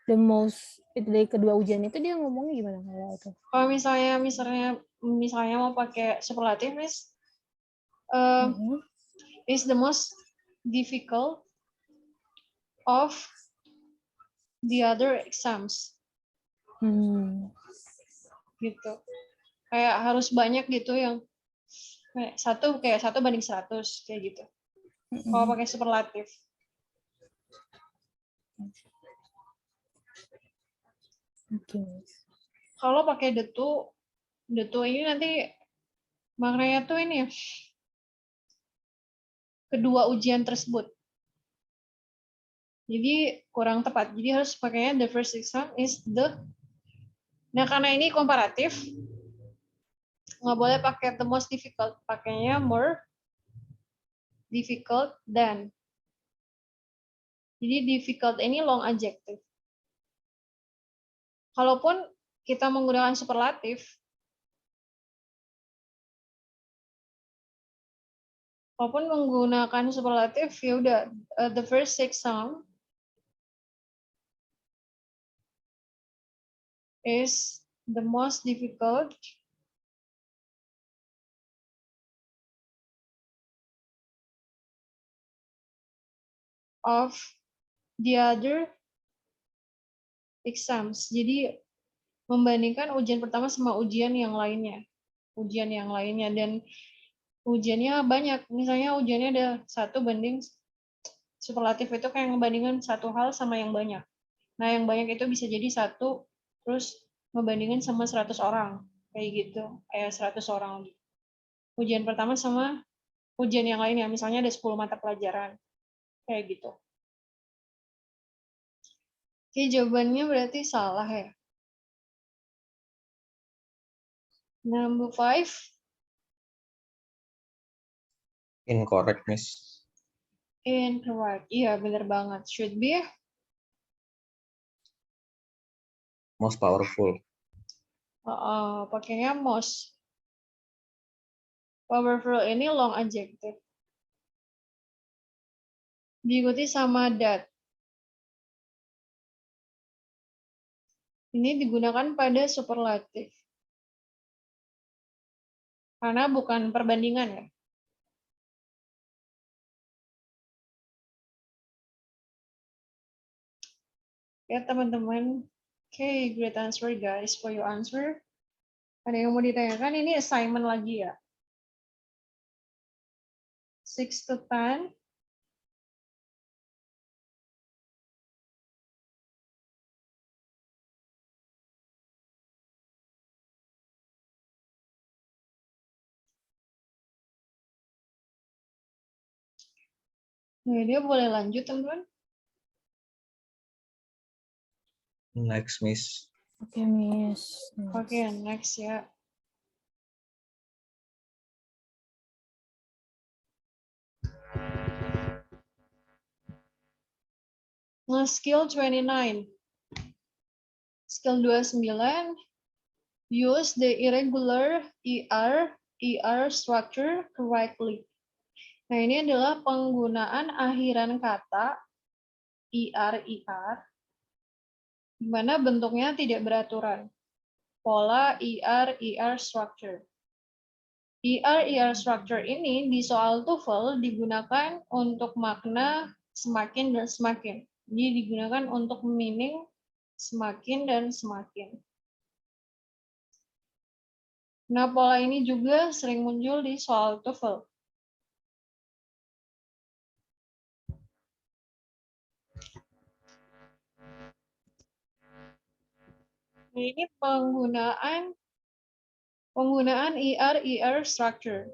the most itu dari kedua ujian itu dia ngomongnya gimana kalau itu? Kalau misalnya mau pakai superlatif Miss, is the most difficult of the other exams. Gitu. Kayak harus banyak gitu yang kayak 1:100 kayak gitu. Kalau pakai superlatif. Oke. Kalau pakai the to ini nanti maknanya tuh ini ya. Kedua ujian tersebut. Jadi kurang tepat. Jadi harus pakainya the first exam is the. Nah karena ini komparatif, nggak boleh pakai the most difficult, pakainya more difficult than. Jadi difficult ini long adjective. Kalaupun kita menggunakan superlatif, ya udah the first exam is the most difficult of the other exams. Jadi membandingkan ujian pertama sama ujian yang lainnya. Dan ujiannya banyak. Misalnya ujiannya ada 1:, superlatif itu kayak ngebandingin satu hal sama yang banyak. Nah, yang banyak itu bisa jadi 1, terus ngebandingin sama 100 orang. Kayak gitu. Kayak 100 orang. Ujian pertama sama ujian yang lainnya. Misalnya ada 10 mata pelajaran. Kayak gitu. Oke, jawabannya berarti salah ya. Number 5. Incorrect, Miss. Incorrect. Iya, bener banget. Should be Most powerful. pakainya most. Powerful ini long adjective. Diikuti sama that. Ini digunakan pada superlatif. Karena bukan perbandingan ya. Ya teman-teman. Okay, great answer guys for your answer. Ada yang mau ditanyakan? Ini assignment lagi ya. 6 to 10. Nah, dia boleh lanjut teman-teman. Next, Miss. Oke, Miss. Oke, next ya. Nah, skill 29. Skill 29. Use the irregular ER structure correctly. Nah, ini adalah penggunaan akhiran kata ER, di mana bentuknya tidak beraturan. Pola ER structure. ER structure ini di soal TOEFL digunakan untuk makna semakin dan semakin. Jadi digunakan untuk meaning semakin dan semakin. Nah, pola ini juga sering muncul di soal TOEFL. Nah, ini penggunaan Penggunaan ER structure,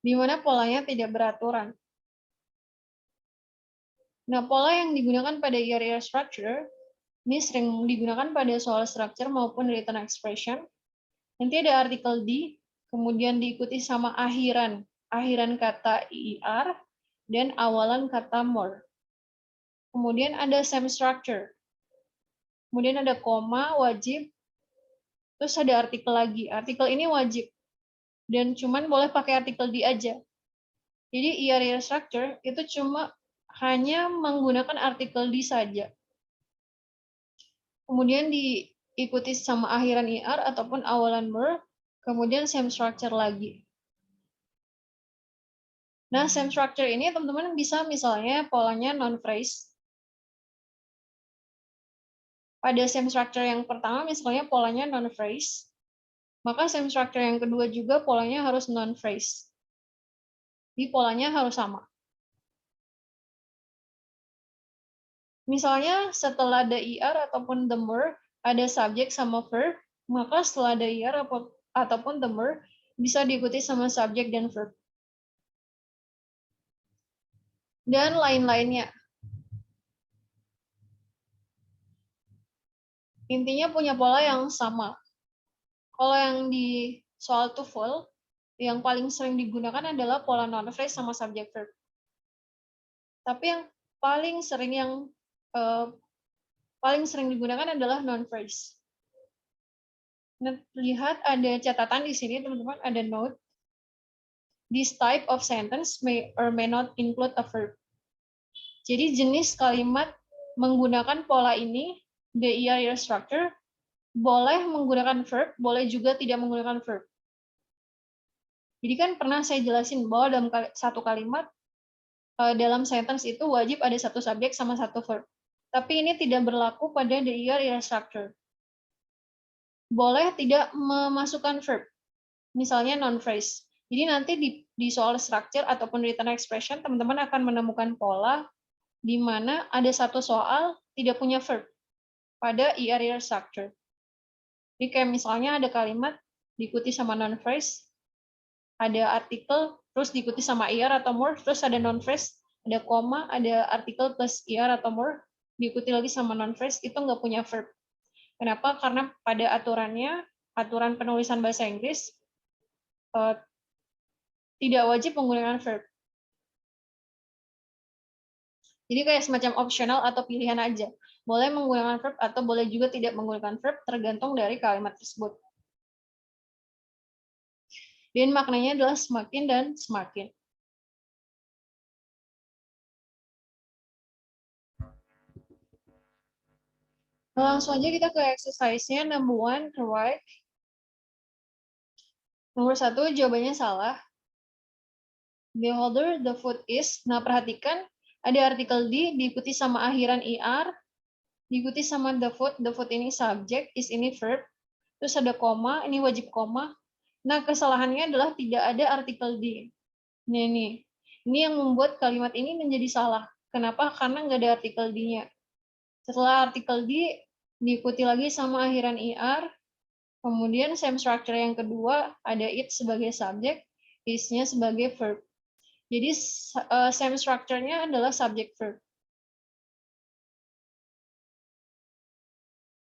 di mana polanya tidak beraturan. Nah, pola yang digunakan pada ER structure ini sering digunakan pada soal structure maupun written expression. Nanti ada artikel D, kemudian diikuti sama akhiran kata ER dan awalan kata more. Kemudian ada same structure. Kemudian ada koma, wajib, terus ada artikel lagi. Artikel ini wajib dan cuman boleh pakai artikel D aja. Jadi ER structure itu cuma hanya menggunakan artikel D saja. Kemudian diikuti sama akhiran ER ataupun awalan more, kemudian same structure lagi. Nah, same structure ini teman-teman bisa misalnya polanya non-phrase. Pada same structure yang pertama misalnya polanya non-phrase, maka same structure yang kedua juga polanya harus non-phrase. Jadi polanya harus sama. Misalnya setelah ada ER ataupun the more, ada subjek sama verb, maka setelah ada ER ataupun the more, bisa diikuti sama subjek dan verb. Dan lain-lainnya. Intinya punya pola yang sama. Kalau yang di soal TOEFL, yang paling sering digunakan adalah pola non-phrase sama subject verb. Tapi yang paling sering digunakan adalah non-phrase. Nah, lihat ada catatan di sini, teman-teman, ada note. This type of sentence may or may not include a verb. Jadi jenis kalimat menggunakan pola ini, the ER structure, boleh menggunakan verb, boleh juga tidak menggunakan verb. Jadi kan pernah saya jelasin bahwa dalam satu kalimat, dalam sentence itu wajib ada satu subjek sama satu verb. Tapi ini tidak berlaku pada the ER structure. Boleh tidak memasukkan verb, misalnya non-phrase. Jadi nanti di soal structure ataupun written expression, teman-teman akan menemukan pola di mana ada satu soal tidak punya verb pada ER structure. Jadi kayak misalnya ada kalimat diikuti sama non-phrase, ada artikel, terus diikuti sama ER atau more, terus ada non-phrase, ada koma, ada artikel plus ER atau more, diikuti lagi sama non-phrase, itu nggak punya verb. Kenapa? Karena pada aturannya, aturan penulisan bahasa Inggris, tidak wajib menggunakan verb. Jadi kayak semacam opsional atau pilihan aja. Boleh menggunakan verb atau boleh juga tidak menggunakan verb, tergantung dari kalimat tersebut. Dan maknanya adalah semakin dan semakin. Langsung aja kita ke exercise-nya. Number 1, correct. Nomor 1, jawabannya salah. The holder, the food is. Nah, perhatikan ada artikel D diikuti sama akhiran ER, diikuti sama the food ini subjek, is ini verb, terus ada koma, ini wajib koma. Nah, kesalahannya adalah tidak ada artikel D. Ini yang membuat kalimat ini menjadi salah. Kenapa? Karena nggak ada artikel D-nya. Setelah artikel D, diikuti lagi sama akhiran ER, kemudian same structure yang kedua, ada it sebagai subjek, is-nya sebagai verb. Jadi same structure-nya adalah subject verb.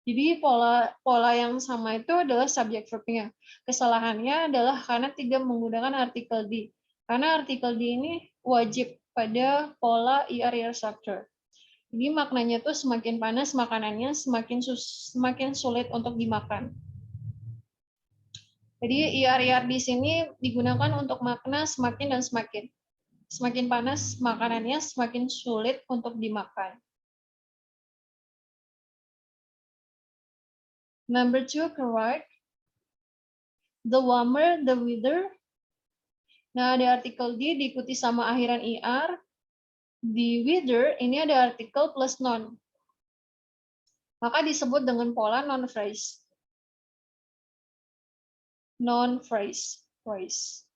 Jadi pola yang sama itu adalah subject verb-nya. Kesalahannya adalah karena tidak menggunakan artikel D. Karena artikel D ini wajib pada pola ER structure. Jadi maknanya tuh semakin panas makanannya, semakin sulit untuk dimakan. Jadi ER di sini digunakan untuk makna semakin dan semakin. Semakin panas makanannya, semakin sulit untuk dimakan. Number 2, correct. The warmer, the weather. Nah, ada artikel D diikuti sama akhiran ER. Di weather, ini ada artikel plus non. Maka disebut dengan pola non-phrase. Non-phrase. Phrase.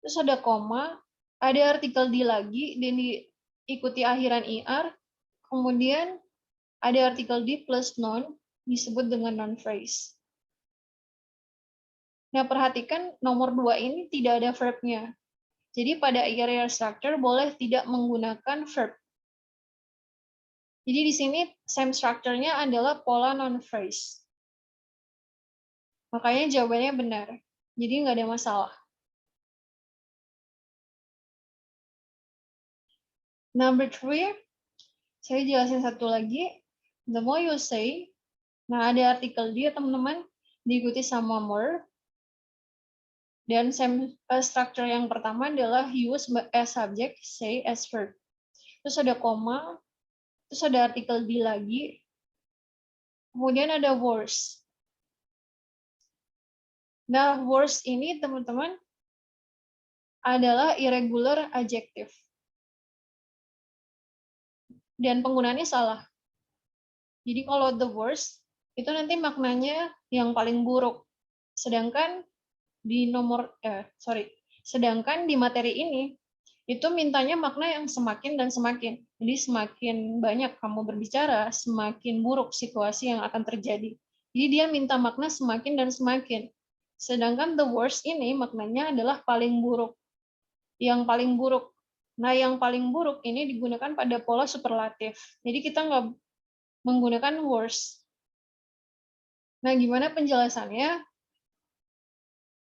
Terus ada koma, ada artikel D lagi, dan diikuti akhiran ER. Kemudian ada artikel di plus noun, disebut dengan noun phrase. Nah, perhatikan nomor 2 ini tidak ada verb-nya. Jadi pada IRR structure boleh tidak menggunakan verb. Jadi di sini same structure-nya adalah pola noun phrase. Makanya jawabannya benar. Jadi nggak ada masalah. Number 3, saya jelasin satu lagi. The more you say, nah ada artikel dia teman-teman, diikuti sama more. Dan same structure yang pertama adalah use as subject, say as verb. Terus ada koma, terus ada artikel di lagi, kemudian ada worse. Nah, worse ini teman-teman adalah irregular adjective. Dan penggunaannya salah. Jadi kalau the worst, itu nanti maknanya yang paling buruk. Sedangkan di sedangkan di materi ini, itu mintanya makna yang semakin dan semakin. Jadi semakin banyak kamu berbicara, semakin buruk situasi yang akan terjadi. Jadi dia minta makna semakin dan semakin. Sedangkan the worst ini maknanya adalah paling buruk. Yang paling buruk. Nah, yang paling buruk ini digunakan pada pola superlatif. Jadi kita nggak menggunakan worst. Nah, gimana penjelasannya?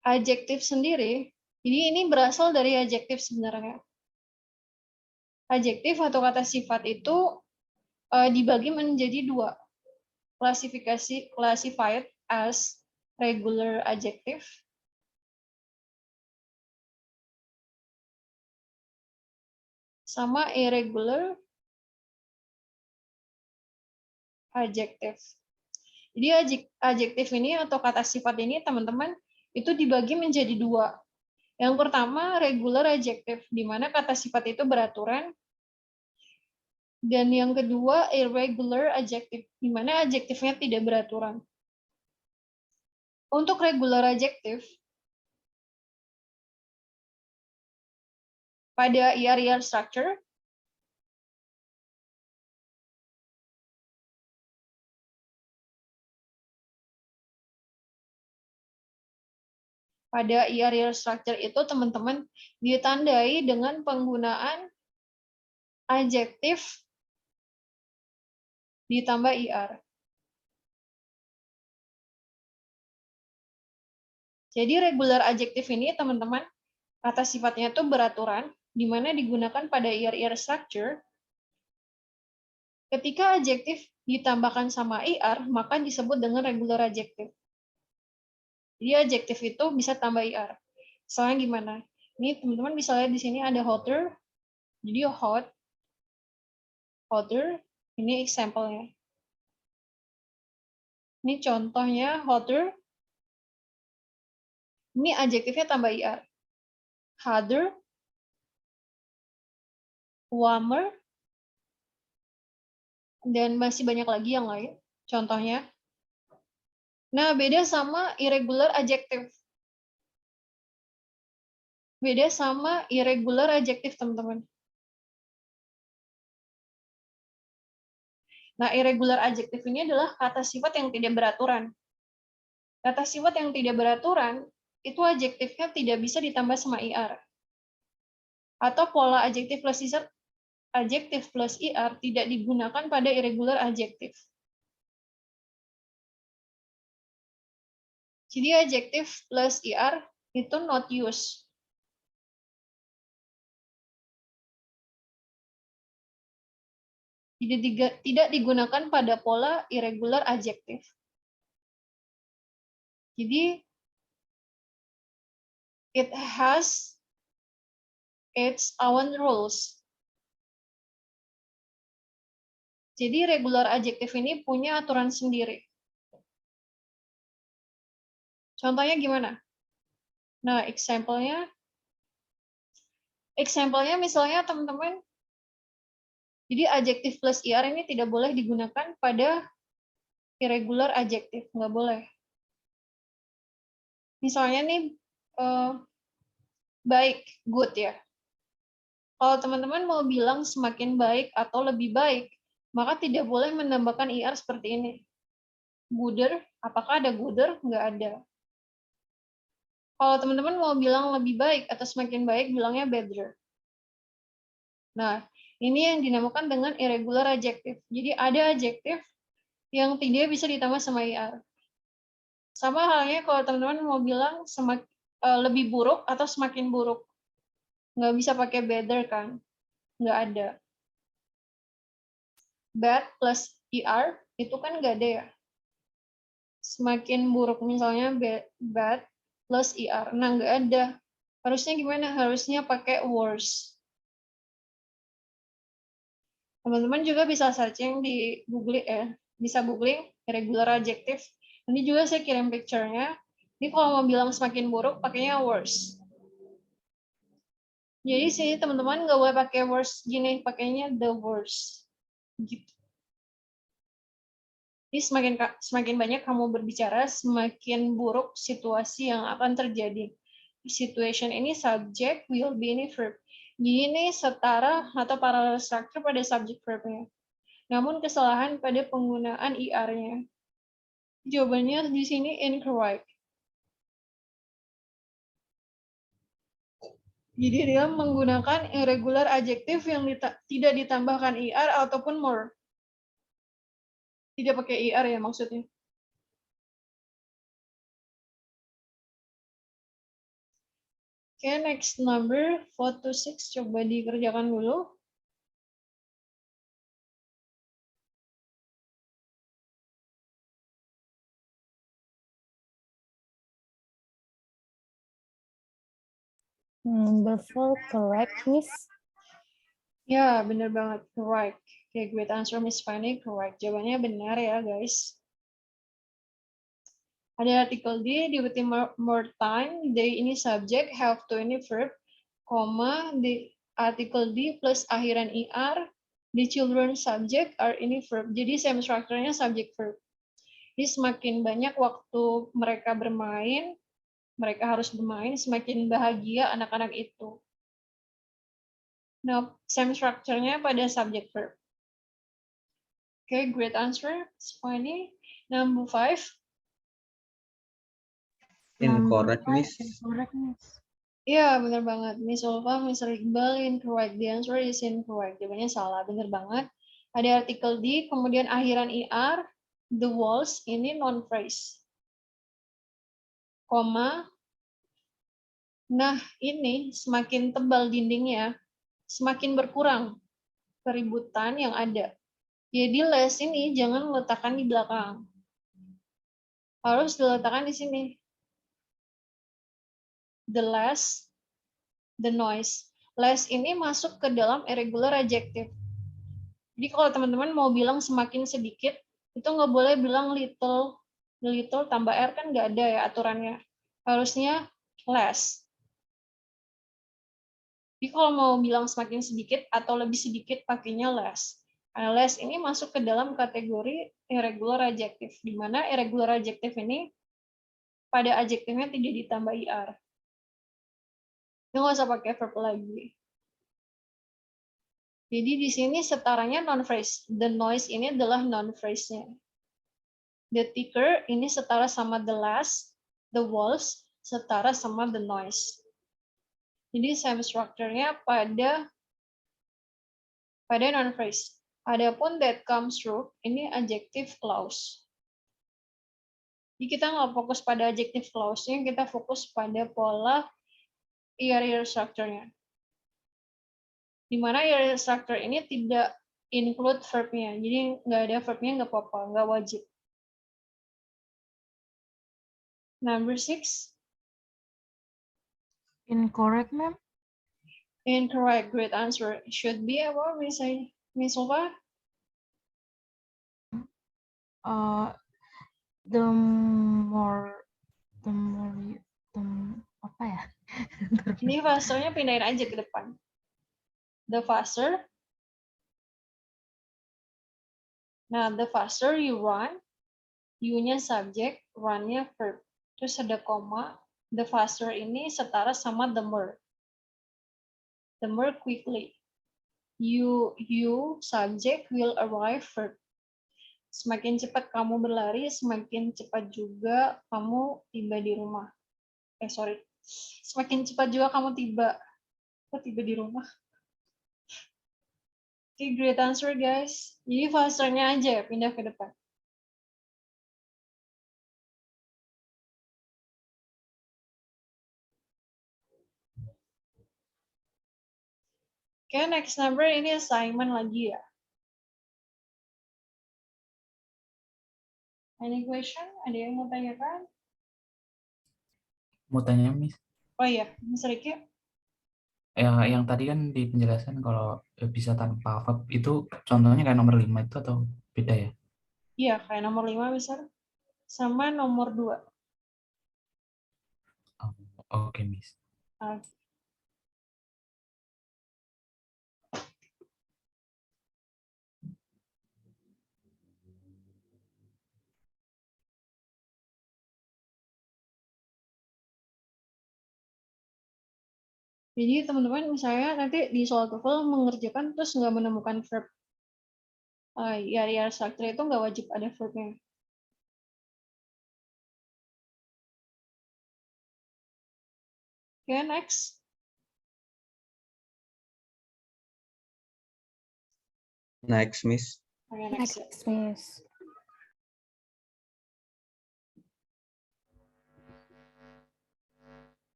Adjektif sendiri, jadi ini berasal dari adjektif sebenarnya. Adjektif atau kata sifat itu dibagi menjadi 2. Classified as regular adjective sama irregular adjective. Jadi adjektif ini atau kata sifat ini teman-teman itu dibagi menjadi 2. Yang pertama regular adjective, di mana kata sifat itu beraturan. Dan yang kedua irregular adjective, di mana adjektifnya tidak beraturan. Untuk regular adjective, pada IRR structure, itu teman-teman ditandai dengan penggunaan adjektif ditambah IR. Jadi regular adjektif ini teman-teman kata sifatnya itu beraturan, di mana digunakan pada IR structure. Ketika adjektif ditambahkan sama IR, maka disebut dengan regular adjective. Jadi adjektif itu bisa tambah IR. Soalnya gimana? Ini teman-teman bisa lihat di sini ada hotter. Jadi hot, hotter. Ini example-nya. Ini contohnya hotter. Ini adjektifnya tambah IR. Hotter, warmer, dan masih banyak lagi yang lain. Contohnya. Nah, beda sama irregular adjective. Beda sama irregular adjective, teman-teman. Nah, irregular adjective ini adalah kata sifat yang tidak beraturan. Kata sifat yang tidak beraturan, itu adjektifnya tidak bisa ditambah sama IR. Atau pola adjektif plus IR tidak digunakan pada irregular adjective. Jadi adjektif plus IR itu not use. Tidak digunakan pada pola irregular adjective. Jadi it has its own rules. Jadi regular adjective ini punya aturan sendiri. Contohnya gimana? Nah, example-nya misalnya teman-teman, jadi adjektif plus IR ini tidak boleh digunakan pada irregular adjective, nggak boleh. Misalnya nih, baik, good ya. Kalau teman-teman mau bilang semakin baik atau lebih baik, maka tidak boleh menambahkan IR seperti ini. Gooder, apakah ada gooder? Nggak ada. Kalau teman-teman mau bilang lebih baik atau semakin baik, bilangnya better. Nah, ini yang dinamakan dengan irregular adjective. Jadi ada adjektif yang tidak bisa ditambah sama IR. Sama halnya kalau teman-teman mau bilang lebih buruk atau semakin buruk. Nggak bisa pakai better kan? Nggak ada. Bad plus IR itu kan nggak ada ya. Semakin buruk misalnya bad plus IR. Nah, nggak ada. Harusnya gimana? Harusnya pakai worse. Teman-teman juga bisa searching di Google bisa googling irregular adjective. Nanti juga saya kirim picture-nya. Ini kalau mau bilang semakin buruk, pakainya worse. Jadi sih teman-teman nggak boleh pakai worse gini, pakainya the worst. Gitu. Jadi semakin banyak kamu berbicara, semakin buruk situasi yang akan terjadi. Situation ini subject, will be ini verb. Jadi ini setara atau parallel structure pada subject verbnya. Namun kesalahan pada penggunaan IR-nya. Jawabannya di sini incorrect. Jadi dia menggunakan irregular adjective yang tidak ditambahkan IR ataupun more. Tidak pakai IR ya maksudnya. Oke, next number 4 to 6 coba dikerjakan dulu. Number 4, correct, Miss? Ya, benar banget. Correct. Oke, great answer, Miss Fanny. Correct. Jawabannya benar ya, guys. Ada artikel D, dibutuhin more time. They ini subject, have to ini verb, koma, di artikel D plus akhiran IR, the children subject are ini verb. Jadi same structure-nya subject verb. Jadi semakin banyak waktu mereka bermain, mereka harus bermain, semakin bahagia anak-anak itu. Nah, same structure-nya pada subject verb. Okay, great answer. It's funny. Number 5. Incorrect, Miss. Incorrect, Miss. Iya, benar banget. Miss Ulfa, Miss Iqbal, incorrect. The answer is incorrect. Jawabannya salah, benar banget. Ada artikel D, kemudian akhiran IR, the walls, ini non-phrase. Koma. Nah, ini semakin tebal dindingnya, semakin berkurang keributan yang ada. Jadi les ini jangan letakkan di belakang. Harus diletakkan di sini. The less, the noise. Less ini masuk ke dalam irregular adjective. Jadi kalau teman-teman mau bilang semakin sedikit, itu nggak boleh bilang little. Little tambah R kan nggak ada ya aturannya. Harusnya less. Jadi kalau mau bilang semakin sedikit atau lebih sedikit, pakainya less. Nah, less ini masuk ke dalam kategori irregular adjective, di mana irregular adjective ini pada adjektifnya tidak ditambah IR. Itu nggak usah pakai verb lagi. Jadi di sini setaranya non-phrase. The noise ini adalah non-phrase-nya. The ticker ini setara sama the last. The walls setara sama the noise. Jadi same structure-nya pada non-phrase. Adapun that comes through, ini adjective clause. Jadi kita nggak fokus pada adjective clause-nya, kita fokus pada pola IR structure-nya. Di mana IR structure ini tidak include verb-nya. Jadi nggak ada verb-nya, nggak apa-apa, nggak wajib. Number 6. Incorrect, ma'am. Incorrect. Great answer. Should be apa, Miss Ulfa? The more apa ya? Ini fasternya pindahin aja ke depan. The faster. Nah, the faster you run, you-nya subject, run-nya verb. Terus ada koma, the faster ini setara sama the more. The more quickly. You subject will arrive verb. Semakin cepat kamu berlari, semakin cepat juga kamu tiba di rumah. Sorry. Semakin cepat juga kamu tiba. Kok tiba di rumah? Oke, great answer guys. Jadi fasternya aja pindah ke depan. Oke, next number ini assignment lagi ya. Any question? Ada yang mau tanyakan? Mau tanya, Miss. Oh iya, Mas Riki. Yang tadi kan di penjelasan kalau bisa tanpa verb itu contohnya kayak nomor 5 itu atau beda ya? Iya, kayak nomor 5 besar. Sama nomor 2. Oh, oke, Miss. Jadi teman-teman misalnya nanti di soal TOEFL mengerjakan terus nggak menemukan verb. Ya structure itu nggak wajib ada verbnya. Oke, next. Next, Miss. Oke, next. Ya. Next, Miss.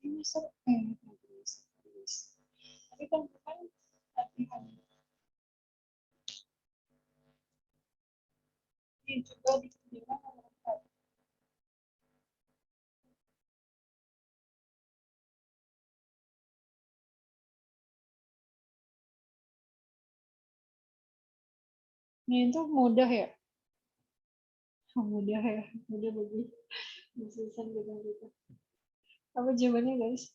Ini tapi kan latihan. Ini juga dikerjakan nomor 4. Ini itu mudah ya? Mudah ya, mudah bagi jurusan gitu. Apa jawabannya guys?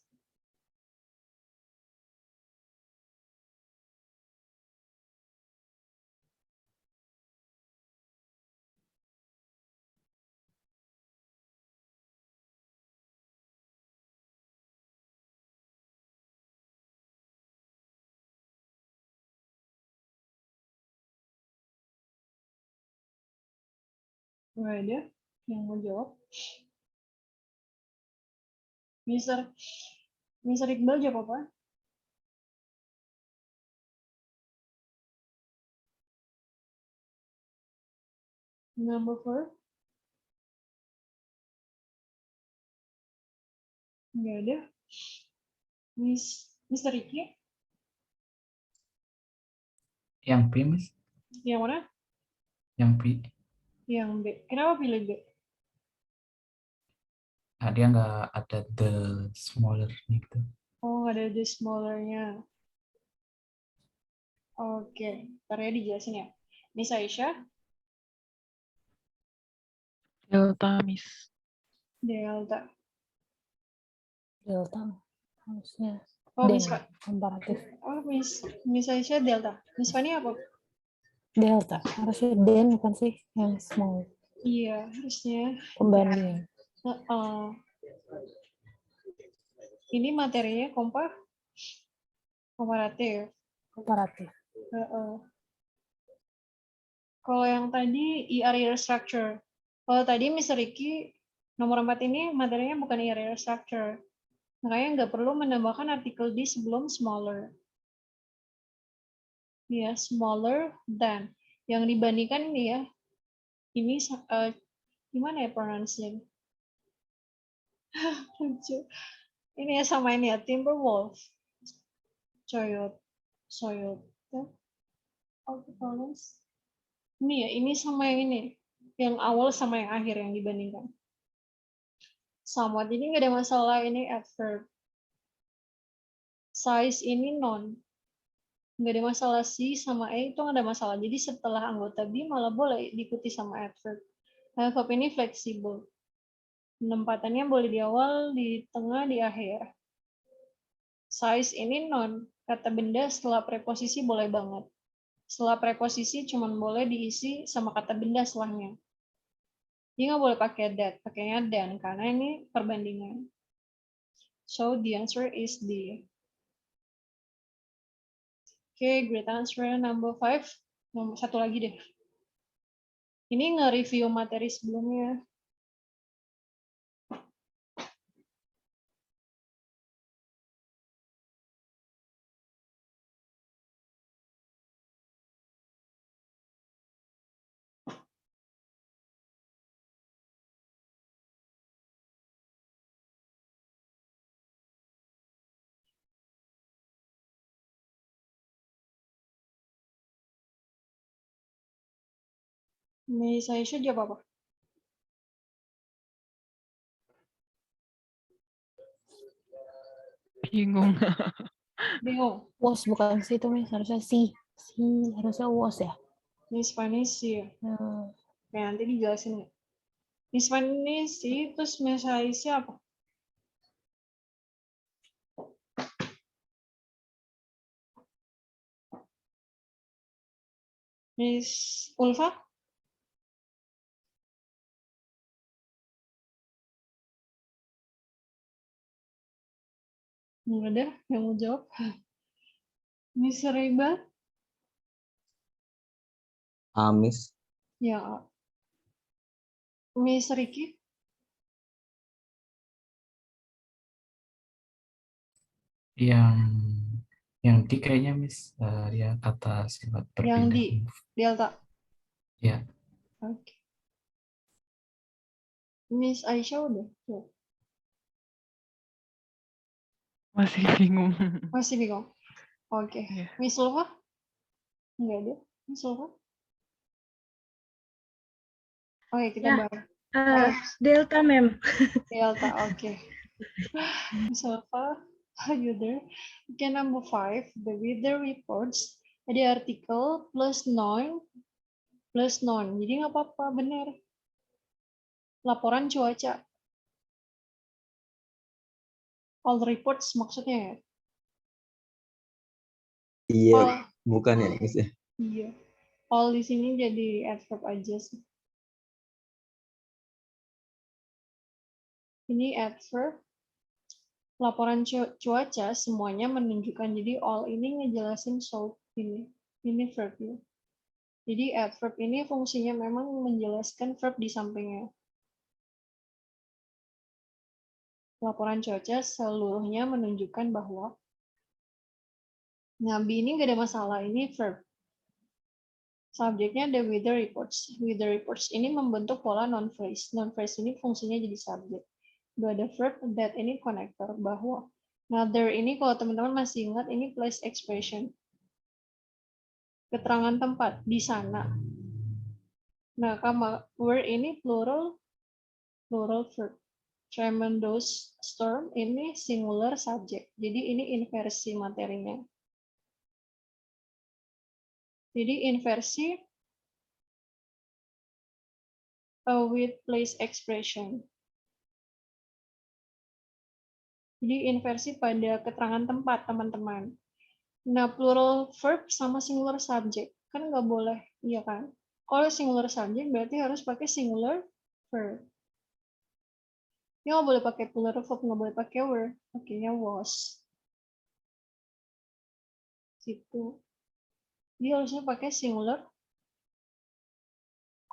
Nggak ada yang mau jawab. Mister Iqbal jawab apa? Number 4? Nggak ada. Mister Riki? Yang B, Miss? Yang mana? Yang B. Yang B. Kenapa pilih B? Nah, dia nggak ada the smaller gitu. Oh, nggak ada the smaller-nya. Oke, ntar ya dijelasin ya. Miss Aisyah? Delta, Miss. Delta. Delta harusnya. Oh, Dan Miss komparatif. Oh, Miss Aisyah Delta. Miss Fani apa? Delta harusnya dan bukan sih yang small Iya, harusnya. pembanding. Ini materinya komparatif. Komparatif. Kalau yang tadi area structure. Kalau tadi Mr. Ricky nomor 4 ini materinya bukan area structure. Makanya nggak perlu menambahkan artikel di sebelum smaller. Ya, smaller than. Yang dibandingkan ini ya. Ini gimana ya pronunciation? Lucu. Ini ya sama ini ya, Timberwolf. Coyote. How to pronounce? Ini ya, ini sama yang ini. Yang awal sama yang akhir yang dibandingkan. Somewhat, jadi nggak ada masalah ini adverb. Size ini non. Nggak ada masalah si sama itu nggak ada masalah. Jadi setelah anggota be malah boleh diikuti sama adverb. Verb ini fleksibel. Penempatannya boleh di awal, di tengah, di akhir. Size ini non. Kata benda setelah preposisi boleh banget. Setelah preposisi cuma boleh diisi sama kata benda setelahnya. Jadi nggak boleh pakai that, pakainya dan, karena ini perbandingan. So the answer is D. Oke, great answer number 5. Nomor satu lagi deh. Ini nge-review materi sebelumnya. Miss Aisyah jawab apa? Bingung. Bingung. Was bukan sih itu, Miss. Harusnya si. Si, harusnya was ya. Miss Vanessa. Nah, Oke, nanti dijelasin. Miss Vanessa, terus Miss Aisyah apa? Miss Ulfa? Nggak ada yang mau jawab. Miss Reba? Miss. Ya. Miss Ricky? Yang D kayaknya Miss, dia kata sifat Yang berpindah. di Delta. Ya, Oke. Miss Aisyah udah? Tuh. Masih bingung. Masih bingung? Oke. Iya. Miss Ulfa? Nggak ada. Miss Ulfa? Oke, kita Ya. bahas. Oh, Delta, Mem. Delta, oke. Miss Ulfa, are you there? Okay, number 5, the weather reports. Ada artikel plus non. Jadi nggak apa-apa, benar. Laporan cuaca. All reports maksudnya ya? Iya, All, bukan ya Miss ya. iya. All di sini jadi adverb aja sih. Ini adverb. Laporan cuaca semuanya menunjukkan. Jadi all ini ngejelasin so ini. Ini verbnya. Jadi adverb ini fungsinya memang menjelaskan verb di sampingnya. Laporan cuaca seluruhnya menunjukkan bahwa. Nabi ini nggak ada masalah, ini verb. Subjeknya the weather reports. Weather reports ini membentuk pola non-phrase. Non-phrase ini fungsinya jadi subjek. Ada verb that ini connector, bahwa. Nah, there ini kalau teman-teman masih ingat, ini place expression. Keterangan tempat, di sana. Nah, where ini plural verb. Tremendous storm ini singular subject. Jadi ini inversi materinya. Jadi inversi with place expression. Jadi inversi pada keterangan tempat, teman-teman. Nah, plural verb sama singular subject. Kan nggak boleh, iya kan? Kalau singular subject berarti harus pakai singular verb. Ya nggak boleh pakai plural verb, nggak boleh pakai were. Pakainya was. Gitu. Dia harusnya pakai singular.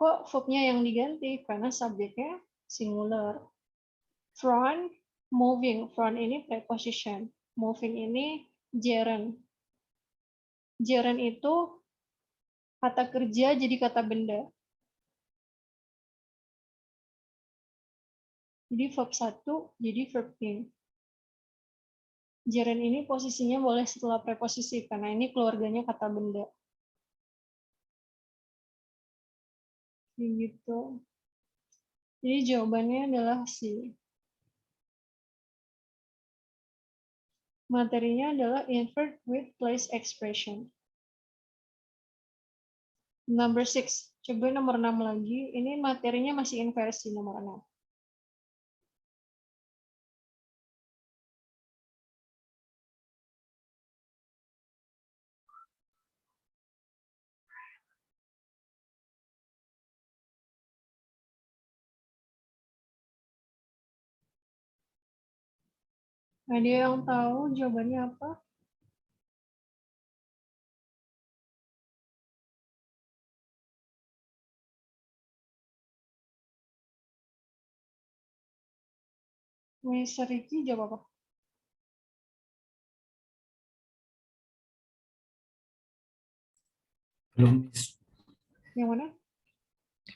Kok verbnya yang diganti? Karena subjeknya singular. Front, moving. Front ini preposition. Moving ini gerund. Gerund itu kata kerja jadi kata benda. Jadi verb 1 jadi verb ing. Gerund ini posisinya boleh setelah preposisi karena ini keluarganya kata benda. Gitu. Jadi jawabannya adalah C. Materinya adalah invert with place expression. Number 6. Coba nomor 6 lagi. Ini materinya masih inversi nomor 6. Ada yang tahu jawabannya apa? Mr. Ricky jawab apa? Belum, Miss. Yang mana?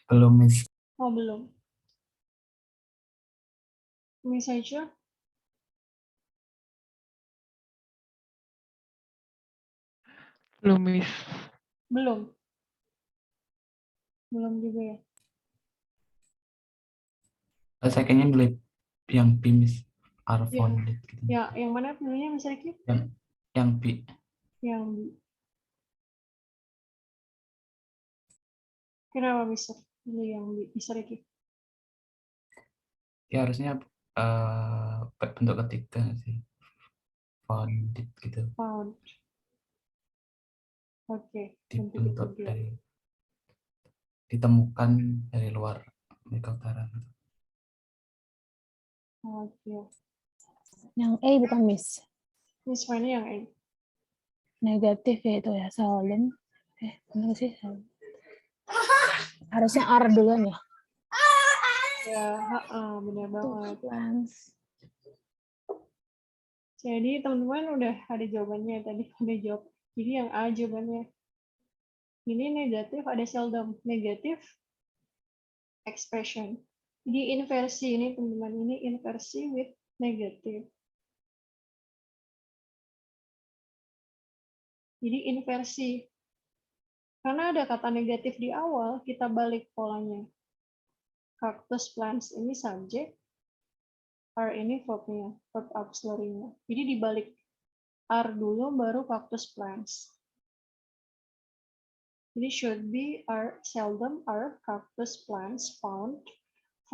Belum, Miss. Oh, belum. Miss Aisyah? Belum, Miss. Belum. Belum juga ya. Saya kayaknya beli yang B, Miss. Are Yang founded gitu. ya, yang mana pilihnya Miss Ricky? Yang B. Yang B. Kenapa Mister? Pilih yang B, Miss Ricky. Ya harusnya bentuk ketiga sih. Founded gitu. Found. Oke, bentuk Dibentuk ketiga. dari ditemukan dari luar Amerika Utara. Oke. Yang A bukan Miss. Miss mana yang A? Negatif ya itu ya, seldom. Benar sih seldom. Harusnya R duluan ya. Ya, benar banget. Plants. Jadi teman-teman udah ada jawabannya tadi udah jawab. Jadi yang A jawabannya. Ini negatif ada seldom. Negatif expression. Jadi inversi ini teman-teman ini inversi with negative. Jadi inversi. Karena ada kata negatif di awal, kita balik polanya. Cactus plants ini subjek, are ini verbnya, verb auxiliary-nya. Jadi dibalik are dulu baru cactus plants. Jadi should be, are, seldom, are, cactus plants, found.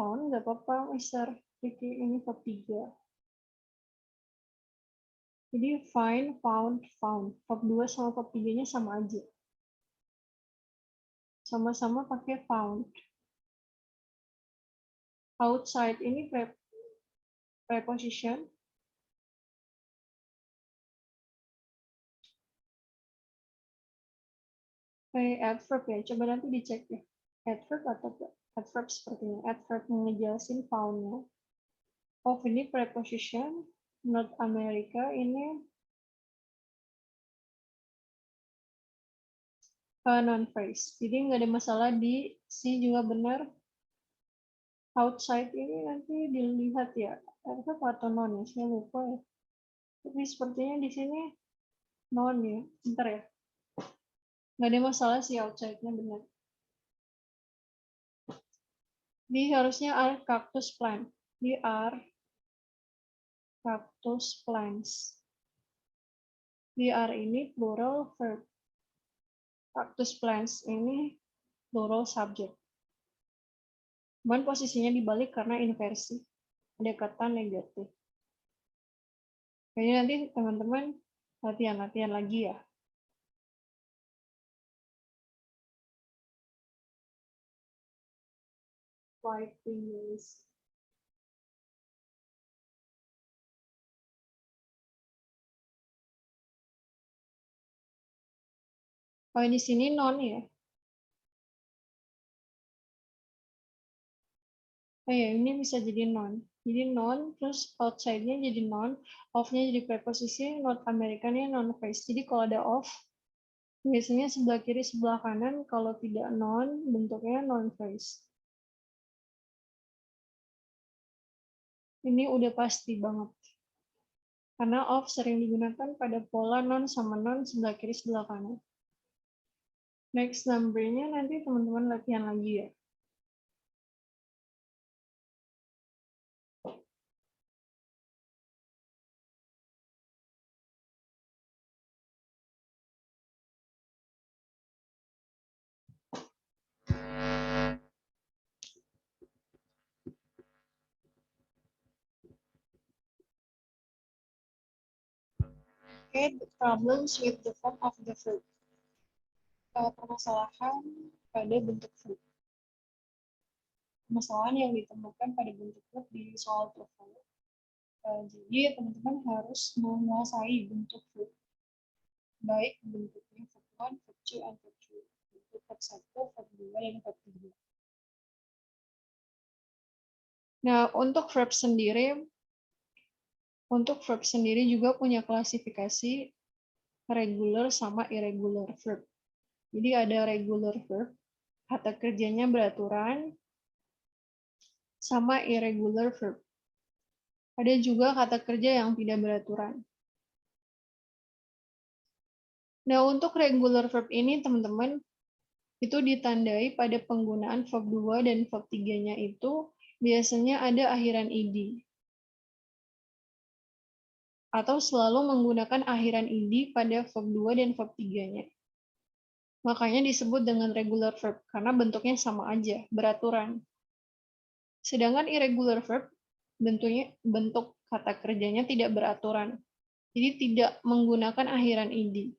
Found, nggak apa-apa, Mister. Ini verb 3. Jadi find, found, found. Verb 2 sama verb 3-nya sama aja. Sama-sama pakai found. Outside ini preposition. Adverb ya, coba nanti dicek ya. Adverb atau adverb sepertinya. Adverb ngejelasin found-nya. Of ini preposition. North America ini non phrase. Jadi nggak ada masalah di C juga benar. Outside ini nanti dilihat ya. Adverb atau non ya, saya lupa ya. Tapi sepertinya di sini non ya. Bentar ya. Nggak ada masalah sih outside-nya benar. Di harusnya are cactus plant. Di are cactus plants. Di are ini plural verb. Cactus plants ini plural subject. Cuman posisinya dibalik karena inversi. Ada kata negatif. Kayaknya nanti teman-teman latihan-latihan lagi ya. Five fingers. Oh, di sini non ya. Oh ya, ini bisa jadi non. Jadi non, terus outside-nya jadi non, off-nya jadi preposisi, North American-nya non-phrase. Jadi kalau ada off, biasanya sebelah kiri, sebelah kanan, kalau tidak non, bentuknya non-phrase. Ini udah pasti banget. Karena off sering digunakan pada pola non sama non sebelah kiri, sebelah kanan. Next number-nya nanti teman-teman latihan lagi ya. Okay, the problems with the form of the verb. Permasalahan pada bentuk verb. Permasalahan yang ditemukan pada bentuk verb di soal TOEFL. Jadi teman-teman harus menguasai bentuk verb, baik bentuknya verb 1, verb 2, and verb 3. Bentuk verb 1, verb 2, dan verb 3. Nah, untuk verb sendiri juga punya klasifikasi regular sama irregular verb. Jadi ada regular verb, kata kerjanya beraturan, sama irregular verb. Ada juga kata kerja yang tidak beraturan. Nah, untuk regular verb ini, teman-teman, itu ditandai pada penggunaan verb 2 dan verb 3-nya itu biasanya ada akhiran id. Atau selalu menggunakan akhiran id pada verb 2 dan verb 3-nya. Makanya disebut dengan regular verb, karena bentuknya sama aja, beraturan. Sedangkan irregular verb, bentuk kata kerjanya tidak beraturan. Jadi tidak menggunakan akhiran id.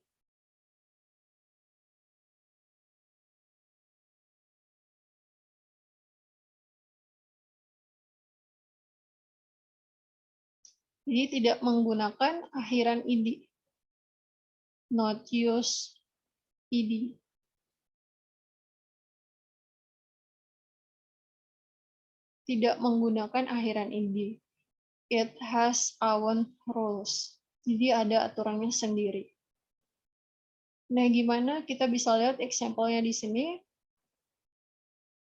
Jadi tidak menggunakan akhiran id. Not use id. Tidak menggunakan akhiran id. It has own rules. Jadi ada aturannya sendiri. Nah, gimana kita bisa lihat example-nya di sini?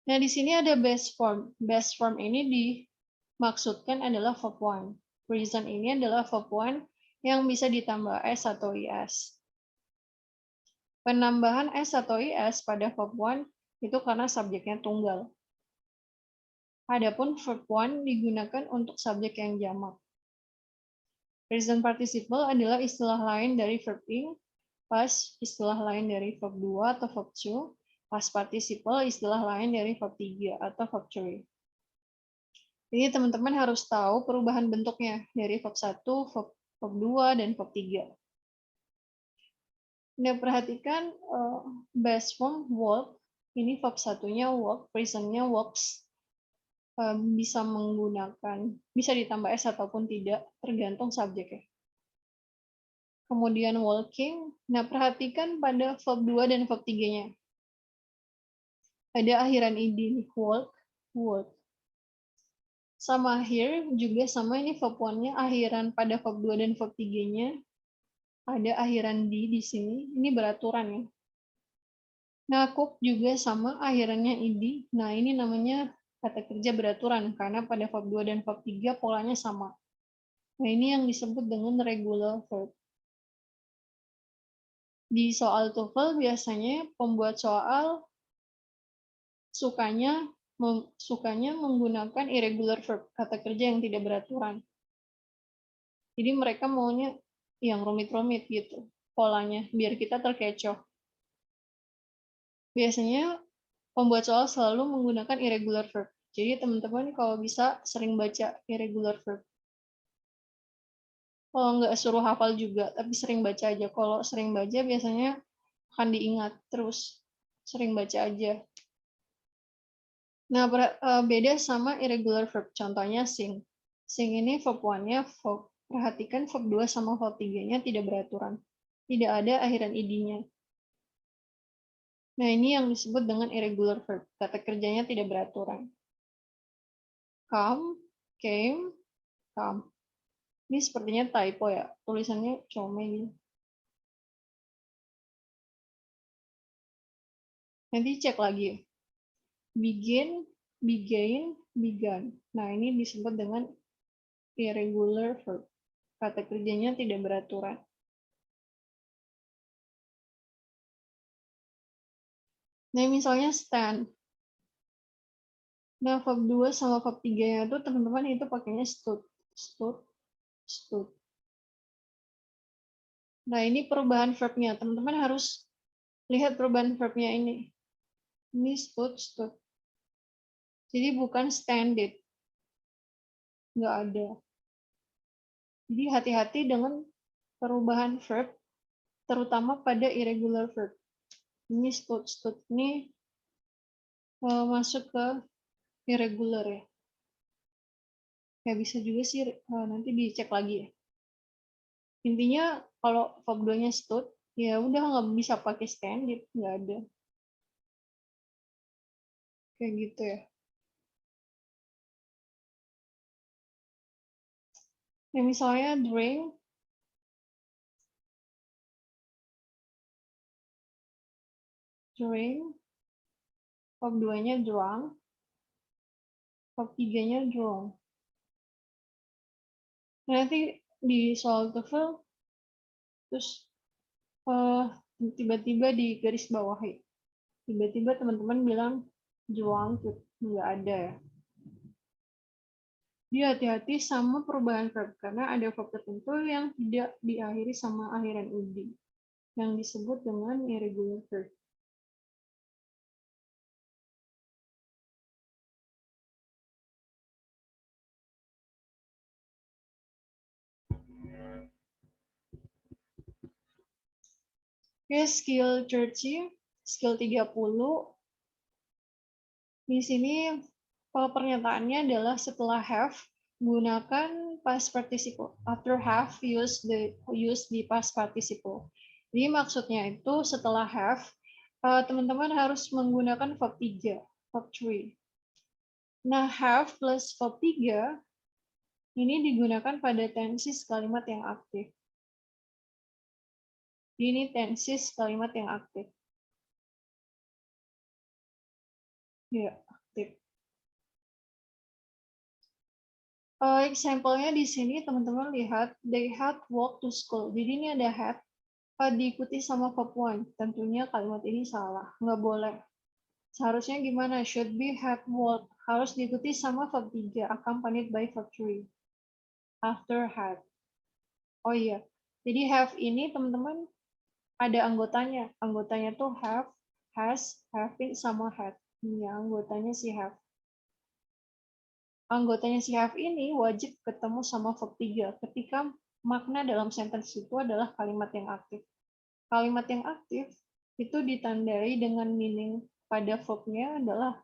Nah, di sini ada base form. Base form ini dimaksudkan adalah verb 1. Present ini adalah verb 1 yang bisa ditambah s atau is. Penambahan s atau is pada verb 1 itu karena subjeknya tunggal. Adapun verb 1 digunakan untuk subjek yang jamak. Present participle adalah istilah lain dari verb ing, past istilah lain dari verb 2 atau verb 2, past participle istilah lain dari verb 3 atau verb 3. Jadi teman-teman harus tahu perubahan bentuknya dari verb 1, verb 2, dan verb 3. Nah, perhatikan base form work, ini verb 1-nya work, present-nya works, bisa ditambah s ataupun tidak, tergantung subjeknya. Kemudian walking, nah perhatikan pada verb 2 dan verb 3-nya. Ada akhiran id, walk, work. Sama here, juga sama ini verb 1-nya, akhiran pada verb 2 dan verb 3-nya. Ada akhiran di sini, ini beraturan ya. Nah, cook juga sama, akhirannya id. Nah, ini namanya kata kerja beraturan, karena pada verb 2 dan verb 3 polanya sama. Nah, ini yang disebut dengan regular verb. Di soal TOEFL biasanya pembuat soal sukanya menggunakan irregular verb, kata kerja yang tidak beraturan. Jadi mereka maunya yang rumit-rumit gitu polanya, biar kita terkecoh. Biasanya pembuat soal selalu menggunakan irregular verb. Jadi teman-teman kalau bisa sering baca irregular verb. Kalau nggak suruh hafal juga, tapi sering baca aja. Kalau sering baca biasanya akan diingat terus. Sering baca aja. Nah, beda sama irregular verb. Contohnya sing. Sing ini verb 1-nya, perhatikan verb 2 sama verb 3-nya tidak beraturan. Tidak ada akhiran id-nya. Nah, ini yang disebut dengan irregular verb. Kata kerjanya tidak beraturan. Come, came, come. Ini sepertinya typo ya. Tulisannya come gitu. Nanti cek lagi. Begin, began, began. Nah, ini disebut dengan irregular verb. Kata kerjanya tidak beraturan. Nah, misalnya stand. Nah, verb 2 sama verb 3-nya itu teman-teman itu pakainya stood. Stood, stood. Nah, ini perubahan verb-nya. Teman-teman harus lihat perubahan verb-nya ini. Ini stood, stood. Jadi bukan standing. Nggak ada. Jadi hati-hati dengan perubahan verb, terutama pada irregular verb. Ini stood, stood. Ini masuk ke irregular ya. Ya bisa juga sih, nanti dicek lagi ya. Intinya kalau verb 2-nya stood, ya udah nggak bisa pakai standard, nggak ada. Kayak gitu ya. Ya misalnya drink, verb 2-nya drunk, verb 3-nya drunk. Nanti di soal TOEFL, terus tiba-tiba di garis bawahi. Tiba-tiba teman-teman bilang drunk, nggak ada ya. Dia hati-hati sama perubahan verb, karena ada verb tertentu yang tidak diakhiri sama akhiran ed, yang disebut dengan irregular verb. Oke, skill 30, skill 30. Di sini pernyataannya adalah setelah have, gunakan past participle. After have, use the past participle. Jadi maksudnya itu setelah have, teman-teman harus menggunakan verb 3, verb 3. Nah, have plus verb 3 ini digunakan pada tenses kalimat yang aktif. Ini tenses kalimat yang aktif. Ya, aktif. Example-nya di sini teman-teman lihat, they had walked to school. Jadi ini ada had, diikuti sama verb 1. Tentunya kalimat ini salah, nggak boleh. Seharusnya gimana? Should be had walked. Harus diikuti sama verb 3, accompanied by verb 3. After had. Oh iya, jadi have ini teman-teman ada anggotanya. Anggotanya tuh have, has, having, sama had. Ini anggotanya si have. Anggotanya si have ini wajib ketemu sama verb 3 ketika makna dalam sentence itu adalah kalimat yang aktif. Kalimat yang aktif itu ditandai dengan meaning pada verb-nya adalah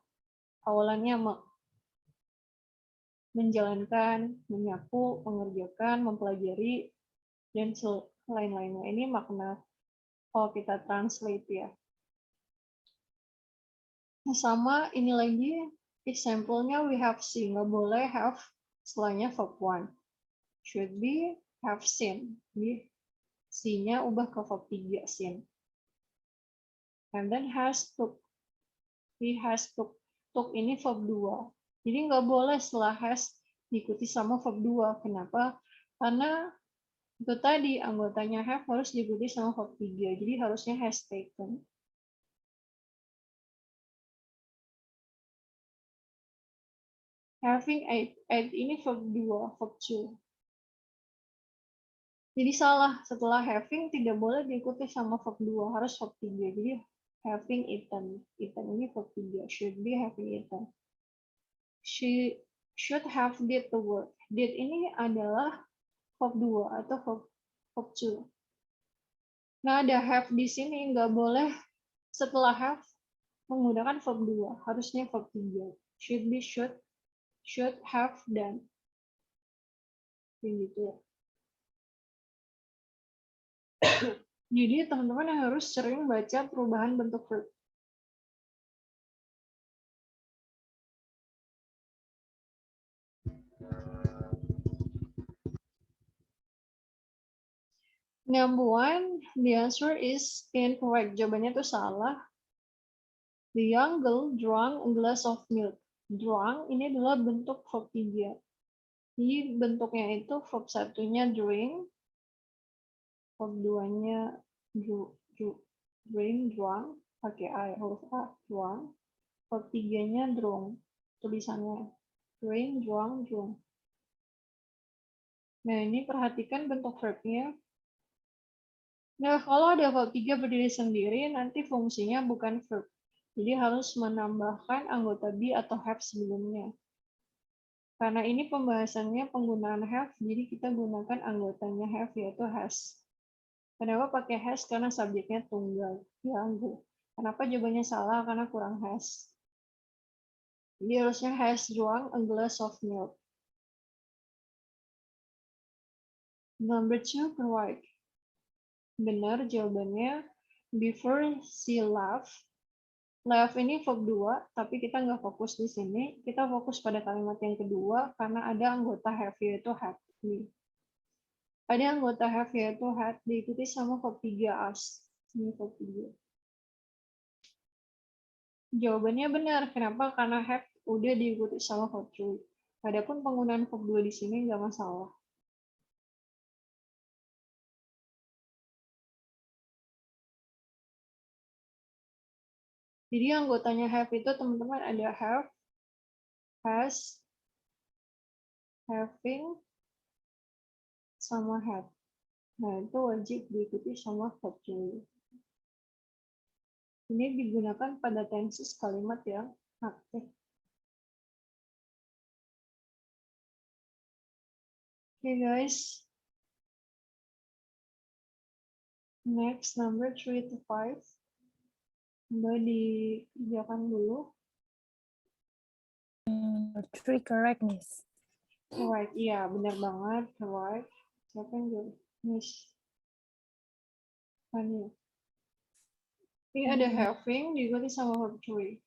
awalannya menjalankan, menyapu, mengerjakan, mempelajari, dan lain-lainnya. Ini makna kalau kita translate ya. Sama ini lagi, example-nya we have seen. Nggak boleh have setelahnya verb 1. Should be have seen. Jadi see-nya ubah ke verb 3, seen. And then has took. He has took. Took ini verb 2. Jadi nggak boleh setelah has diikuti sama verb 2. Kenapa? Karena itu tadi anggotanya have harus diikuti sama verb 3. Jadi harusnya has taken. Having ate ini verb 2, verb 2. Jadi salah, setelah having tidak boleh diikuti sama verb 2, harus verb 3. Jadi having eaten. Eaten ini verb 3, should be having eaten. She should have did the work. Did ini adalah verb 2 atau verb 2. Nah, ada have di sini, nggak boleh setelah have menggunakan verb 2, harusnya verb 3. Should be, should have done. Begitu ya. Jadi teman-teman harus sering baca perubahan bentuk verb. Number 1, the answer is incorrect. Jawabannya itu salah. The young girl drank a glass of milk. Drank ini adalah bentuk verb 3. Jadi bentuknya itu verb 1-nya drink, verb 2-nya drink, drunk, pakai A, huruf A, drunk. Verb 3-nya drunk, tulisannya drink, drunk, drunk. Nah, ini perhatikan bentuk verb-nya. Nah, kalau ada verb 3 berdiri sendiri, nanti fungsinya bukan verb. Jadi harus menambahkan anggota be atau have sebelumnya. Karena ini pembahasannya penggunaan have, jadi kita gunakan anggotanya have, yaitu has. Kenapa pakai has? Karena subjeknya tunggal. Ganggu. Kenapa jawabannya salah? Karena kurang has. Jadi harusnya has drunk a glass of milk. Number 2, correct. Benar jawabannya. Before she left. Left ini verb 2, tapi kita nggak fokus di sini. Kita fokus pada kalimat yang kedua karena ada anggota have yaitu had. Ada anggota have yaitu had diikuti sama verb 3 as. Ini verb 3. Jawabannya benar. Kenapa? Karena have udah diikuti sama verb 3. Adapun penggunaan verb 2 di sini nggak masalah. Jadi anggotanya have itu teman-teman ada have, has, having, sama had. Nah, itu wajib diikuti sama verb 2. Ini digunakan pada tenses kalimat yang aktif. Oke guys. Next, number 3 to 5. Coba dikerjakan dulu. 3 correct, Miss. Correct, iya benar banget. Correct. Siapa yang jawab? Miss Fania. Ini ada having diikuti sama verb 3.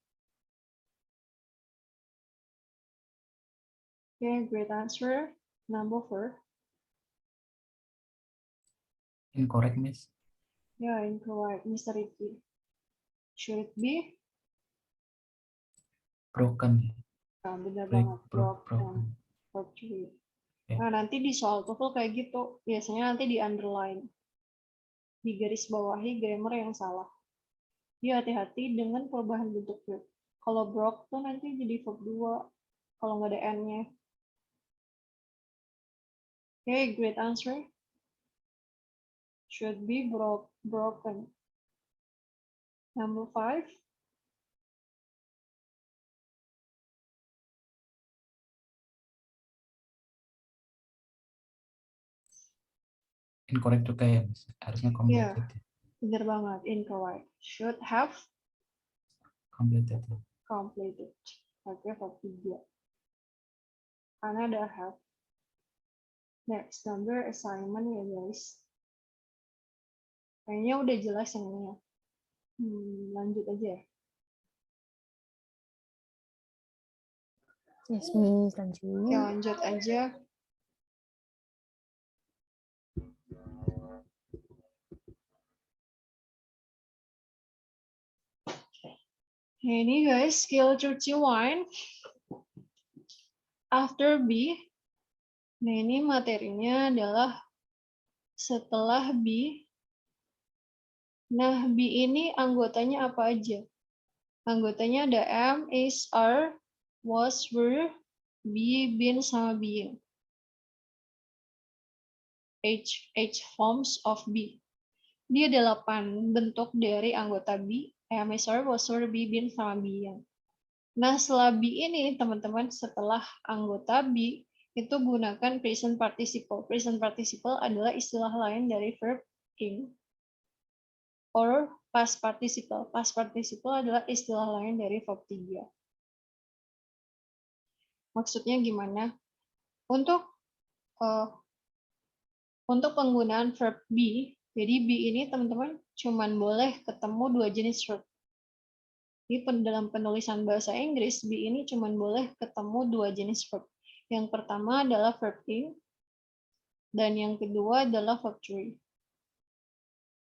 Okay, great answer. Number 4. Incorrect, Miss. Yeah, incorrect. Mr. Ricky. Should it be? Broken. Nah, benar Break, banget. broken. Verb 3. Ya. Nah, nanti di soal TOEFL kayak gitu. Biasanya nanti di underline. Di garis bawahi grammar yang salah. Jadi hati-hati dengan perubahan bentuk verb. Kalau broke tuh nanti jadi verb 2. Kalau nggak ada N-nya. Okay, great answer. Should be broken. Number 5. Incorrect juga ya, Miss. Harusnya completed. Benar banget. Incorrect. Should have Completed. completed. Oke, verb 3. Karena ada have. Next, number assignment ya guys. Kayaknya udah jelas yang ini ya. Lanjut aja ya. Yes, Miss. Oke, Lanjut. lanjut aja. Nah, ini guys, skill 31. After B. Nah, ini materinya adalah setelah B. Nah, B ini anggotanya apa aja? Anggotanya ada am, is, are, was, were, be, been, sama being. H forms of B. Dia ada 8 bentuk dari anggota B. Am, is, are, was, were, be, been, sama being. Nah, setelah B ini, teman-teman, setelah anggota B, itu gunakan present participle. Present participle adalah istilah lain dari verb ing. Or past participle. Past participle adalah istilah lain dari verb 3. Maksudnya gimana? Untuk penggunaan verb be, jadi be ini teman-teman cuman boleh ketemu 2 jenis verb. Jadi dalam penulisan bahasa Inggris, be ini cuman boleh ketemu 2 jenis verb. Yang pertama adalah verb ing, dan yang kedua adalah verb 3.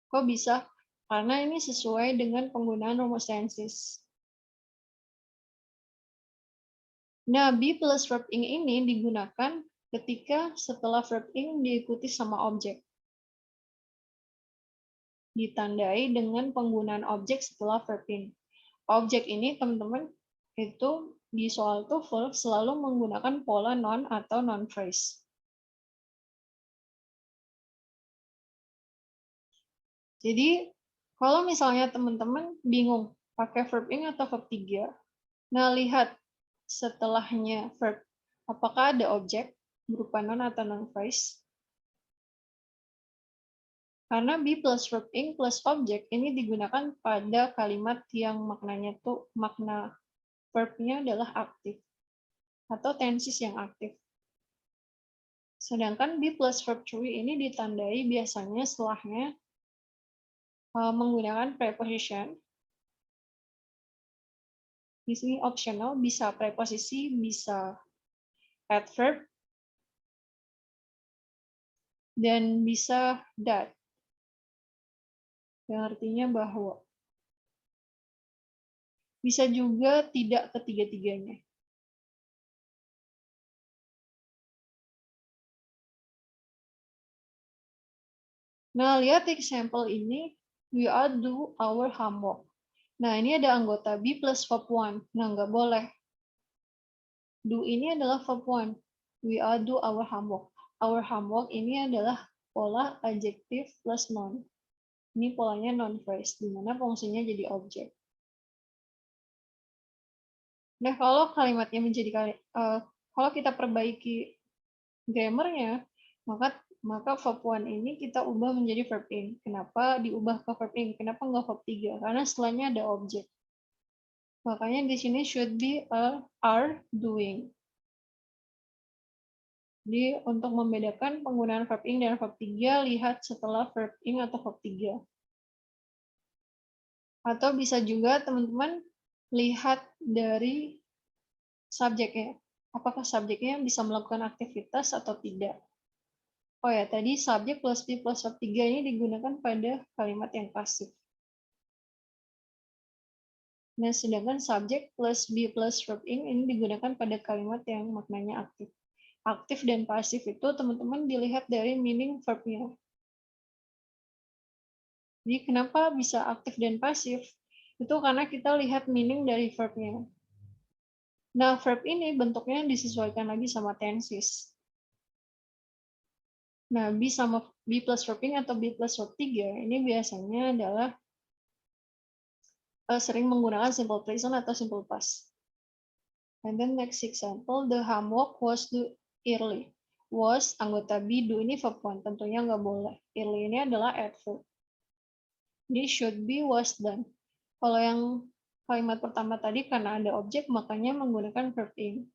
Kok bisa? Karena ini sesuai dengan penggunaan rumus tenses. Nah, be plus verb ing ini digunakan ketika setelah verb ing diikuti sama objek. Ditandai dengan penggunaan objek setelah verb ing. Objek ini, teman-teman, itu di soal TOEFL selalu menggunakan pola noun atau noun phrase. Jadi, kalau misalnya teman-teman bingung pakai verb ing atau verb 3, nah lihat setelahnya verb, apakah ada objek berupa noun atau noun phrase? Karena be plus verb ing plus objek ini digunakan pada kalimat yang maknanya tuh makna verbnya adalah aktif atau tenses yang aktif. Sedangkan be plus verb to be ini ditandai biasanya setelahnya menggunakan preposition. Di sini optional, bisa preposisi, bisa adverb, dan bisa that, yang artinya bahwa. Bisa juga tidak ketiga-tiganya. Nah, lihat example ini, we are do our homework. Nah, ini ada anggota be plus verb one. Nah, nggak boleh. Do ini adalah verb one. We are do our homework. Our homework ini adalah pola adjective plus noun. Ini polanya non phrase, di mana fungsinya jadi objek. Nah, kalau kalimatnya menjadi kalau kita perbaiki grammarnya, maka verb one ini kita ubah menjadi verb in. Kenapa diubah ke verb in? Kenapa nggak verb 3? Karena setelahnya ada objek. Makanya di sini should be are doing. Jadi untuk membedakan penggunaan verb in dan verb 3, lihat setelah verb in atau verb 3. Atau bisa juga teman-teman lihat dari subjeknya. Apakah subjeknya bisa melakukan aktivitas atau tidak. Oh ya, tadi subjek plus be plus verb 3 ini digunakan pada kalimat yang pasif. Nah, sedangkan subjek plus be plus verb in ini digunakan pada kalimat yang maknanya aktif. Aktif dan pasif itu teman-teman dilihat dari meaning verb-nya. Jadi kenapa bisa aktif dan pasif? Itu karena kita lihat meaning dari verb-nya. Nah, verb ini bentuknya disesuaikan lagi sama tenses. Nah, be plus verb in atau be plus verb 3 ini biasanya adalah sering menggunakan simple present atau simple past. And then next example, the homework was due early. Was anggota be, do ini verb one, tentunya nggak boleh. Early ini adalah adverb. Ini should be, was done. Kalau yang kalimat pertama tadi karena ada objek, makanya menggunakan verb in.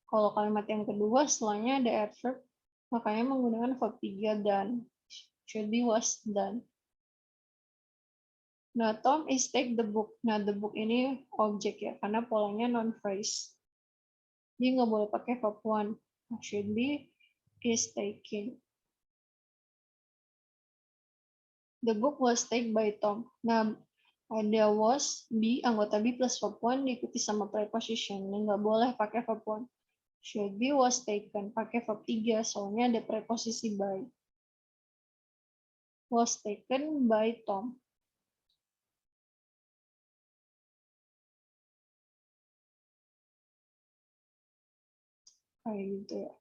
Kalau kalimat yang kedua, setelahnya ada adverb, makanya menggunakan verb 3 done. Should be, was done. Nah, Tom is take the book. Nah, the book ini objek ya, karena polanya non-phrase. Dia nggak boleh pakai verb one. Should be, is taken. The book was taken by Tom. Nah, ada was, be, anggota be plus verb one diikuti sama preposition. Nggak boleh pakai verb one. Should be was taken. Pakai verb 3, soalnya ada preposisi by. Was taken by Tom. Kayak gitu ya.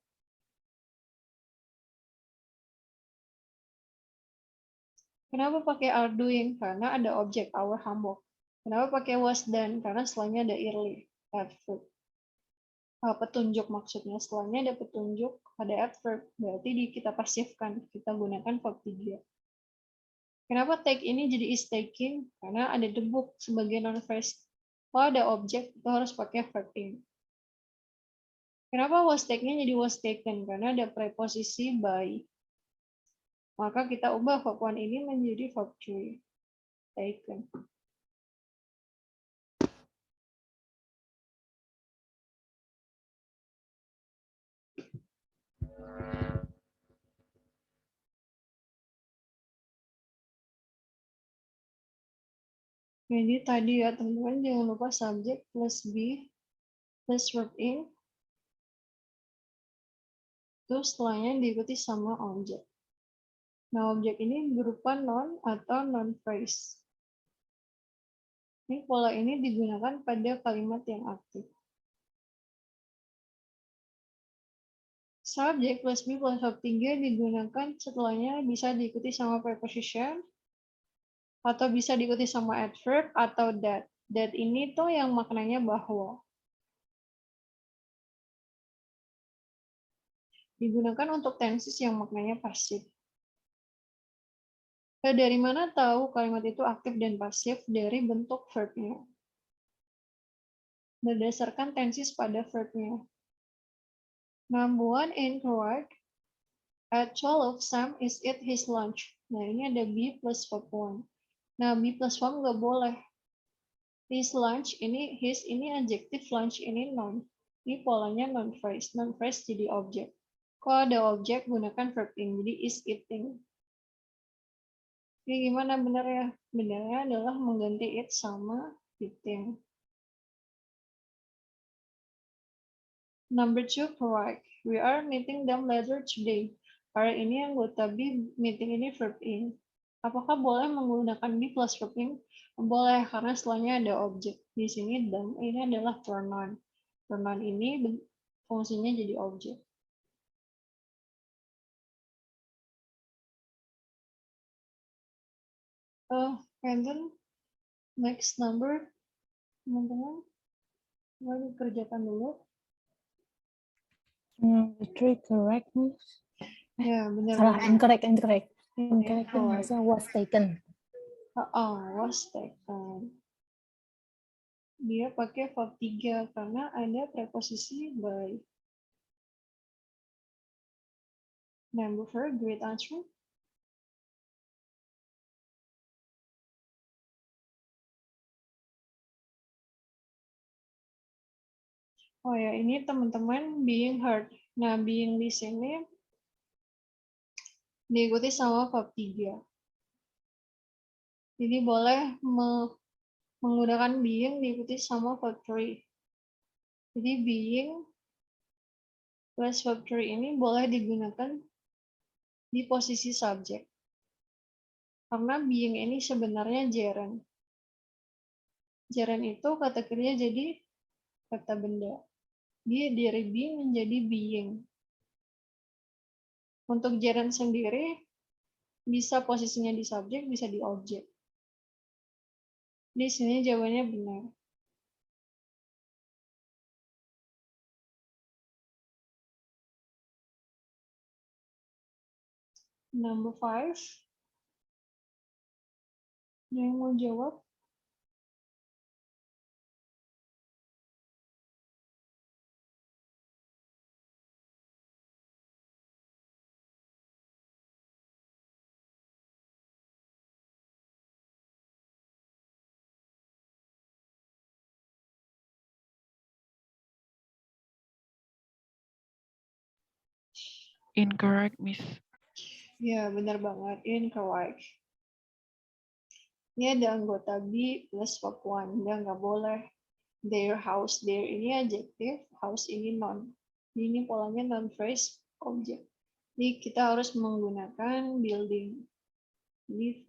Kenapa pakai are doing? Karena ada objek our homework. Kenapa pakai was done? Karena setelahnya ada early, adverb. Petunjuk maksudnya, setelahnya ada petunjuk, ada adverb. Berarti kita pasifkan, kita gunakan verb 3. Kenapa take ini jadi is taking? Karena ada the book sebagai non-phrase. Kalau ada objek, itu harus pakai verb in. Kenapa was take-nya jadi was taken? Karena ada preposisi by. Maka kita ubah verb one ini menjadi verb 3. Taken. Jadi tadi ya teman-teman, jangan lupa subjek plus be plus verb in. Terus setelahnya diikuti sama objek. Nah, objek ini berupa noun atau non-phrase. Ini pola ini digunakan pada kalimat yang aktif. Subjek plus be plus verb 3 digunakan setelahnya bisa diikuti sama preposition, atau bisa diikuti sama adverb atau that. That ini tuh yang maknanya bahwa. Digunakan untuk tenses yang maknanya pasif. Nah, dari mana tahu kalimat itu aktif dan pasif? Dari bentuk verb-nya. Berdasarkan tenses pada verb-nya. Number one, incorrect. At 12, Sam is eat his lunch. Nah, ini ada be plus verb 1. Nah, be plus verb nggak boleh. His lunch, his ini adjective, lunch ini noun. Ini polanya non phrase. Non phrase jadi objek. Kalau ada objek, gunakan verb ing. Jadi is eating. Ini gimana benernya? Benernya adalah mengganti it sama eating. Number 2, correct. We are meeting them later today. Para ini anggota be, meeting ini verb ing. Apakah boleh menggunakan be plus verb ing? Boleh, karena setelahnya ada objek. Di sini them ini adalah pronoun. Pronoun ini fungsinya jadi objek. And then next number, teman-teman, mari kerjakan dulu. Number 3, correct, Miss. Ya, benar. Salah, incorrect. Incorrect. Yang harusnya was taken. Was taken. Dia pakai verb 3 karena ada preposisi by. Number 4, great answer. Oh ya, ini teman-teman being heard. Nah, being di sini diikuti sama verb 3. Jadi boleh menggunakan being diikuti sama verb 3. Jadi being plus verb 3 ini boleh digunakan di posisi subjek. Karena being ini sebenarnya gerund. Gerund itu kata kerja jadi kata benda. Dia dari being menjadi being. Untuk gerund sendiri, bisa posisinya di subjek, bisa di objek. Di sini jawabannya benar. Number 5. Ada yang mau jawab? Incorrect, Miss. Ya, benar banget. Incorrect. Ini ada anggota be plus verb 1. Dia nggak boleh. Their house, their ini adjective, house ini noun. Ini polanya noun phrase, objek. Jadi kita harus menggunakan building. Ini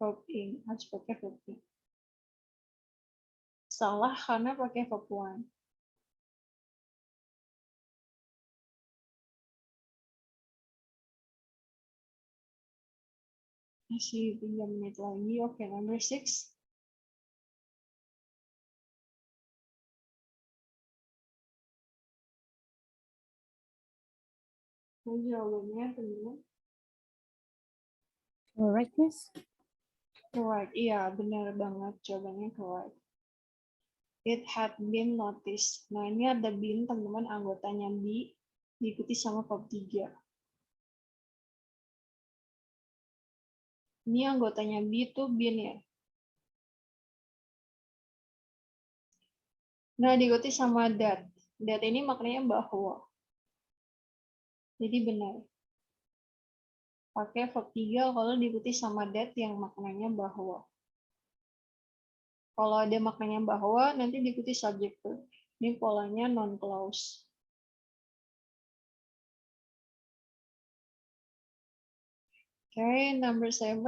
verb ing, harus pakai verb ing. Salah karena pakai verb 1. Masih 3 menit lagi. Oke, number 6. Jawabannya teman-teman. Correct, Miss. Correct. Iya, benar banget. Jawabannya correct. It had been noticed. Nah, ini ada been, teman-teman, anggotanya be, diikuti sama verb 3. Ini anggotanya be itu been ya. Nah, diikuti sama that. That ini maknanya bahwa. Jadi benar. Pakai verb 3 kalau diikuti sama that yang maknanya bahwa. Kalau ada maknanya bahwa, nanti diikuti subject verb. Ini polanya non-clause. Oke, number 7.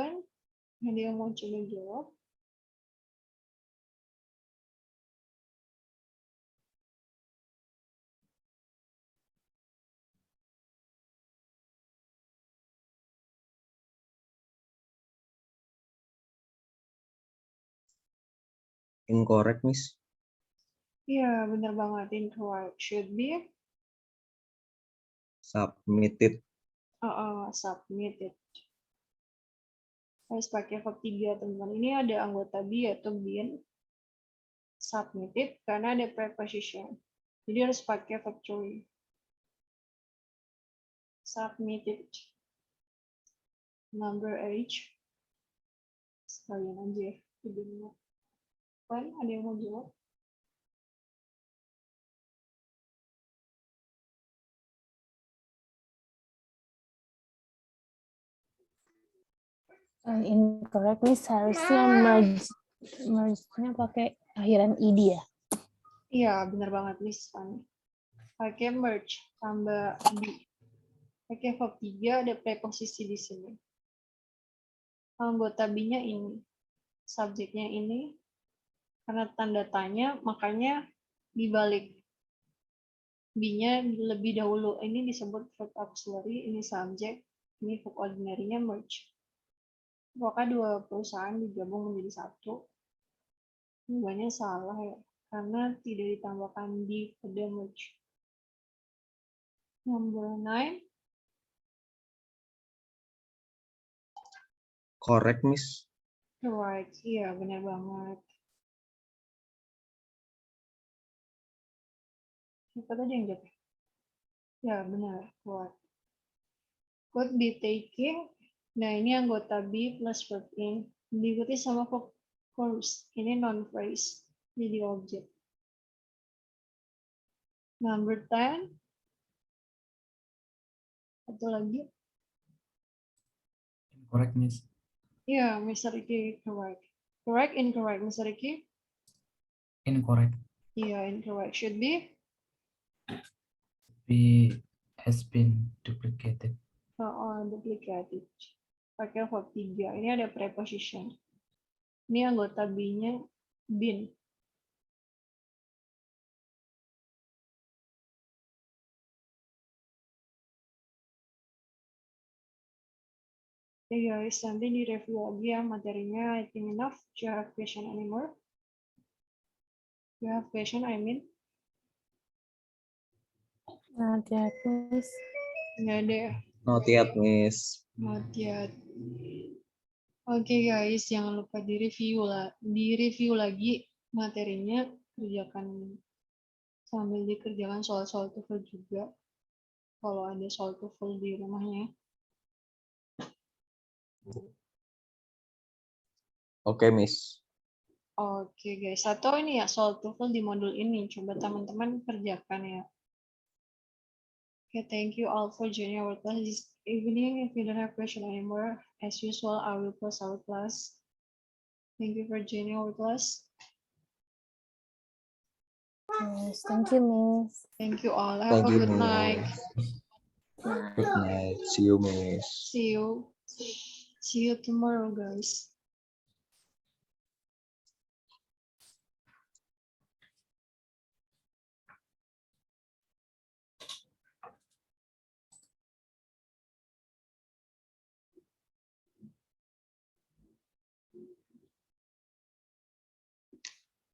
Ada yang mau coba jawab? Incorrect, Miss. Iya, benar banget. Incorrect. Should be Submitted. Submitted. Harus pakai verb 3, teman-teman. Ini ada anggota be yaitu been. Submitted karena ada preposition. Jadi harus pakai verb 3. submitted. Number 8. Sekalian aja ya. Videonya. Kan ada yang mau jawab? Incorrect nih, harusnya merge-nya pakai akhiran id ya. Iya, benar banget Miss Fanny. Pakai merge tambah be. Pakai verb 3 ada preposisi di sini. Anggota be-nya ini. Subjeknya ini. Karena tanda tanya, makanya dibalik. Be-nya lebih dahulu. Ini disebut verb auxiliary, ini subjek, ini verb ordinary-nya merge. Apakah dua perusahaan digabung menjadi satu? Jawabannya salah ya. Karena tidak ditambahkan di pada merge. Number 9. Correct, Miss. Right, iya benar banget. Siapa tadi yang jawab? Ya benar, right. Could be taking. Nah ini anggota be plus verb in. Diikuti sama verb course. Ini non phrase. Jadi objek. Number 10. Satu lagi. Incorrect, Miss. Ya, Mr. Ricky correct. Correct, incorrect, Mr. Ricky? Incorrect. Iya, incorrect. Should be? Be has been duplicated. Duplicated. Pakai verb 3. Ini ada preposition. Ini anggota be-nya been. Oke guys, nanti di review lagi ya materinya. I think enough. Do you have question anymore? Do you have question, I mean? Not yet, Miss. Nggak ada ya? Not yet, Miss. Not yet. Oke guys, jangan lupa di-review lagi materinya, kerjakan sambil dikerjakan soal-soal TOEFL juga. Kalau ada soal TOEFL di rumahnya. Oke, Miss. Oke guys, atau ini ya soal TOEFL di modul ini, coba teman-teman kerjakan ya. Okay, thank you all for joining our class this evening. If you don't have question anymore, as usual, I will close our class. Thank you for joining our class. Yes, thank you, Miss. Thank you all. Have Thank a you, good night. Miss. Good night. See you, Miss. See you tomorrow, guys.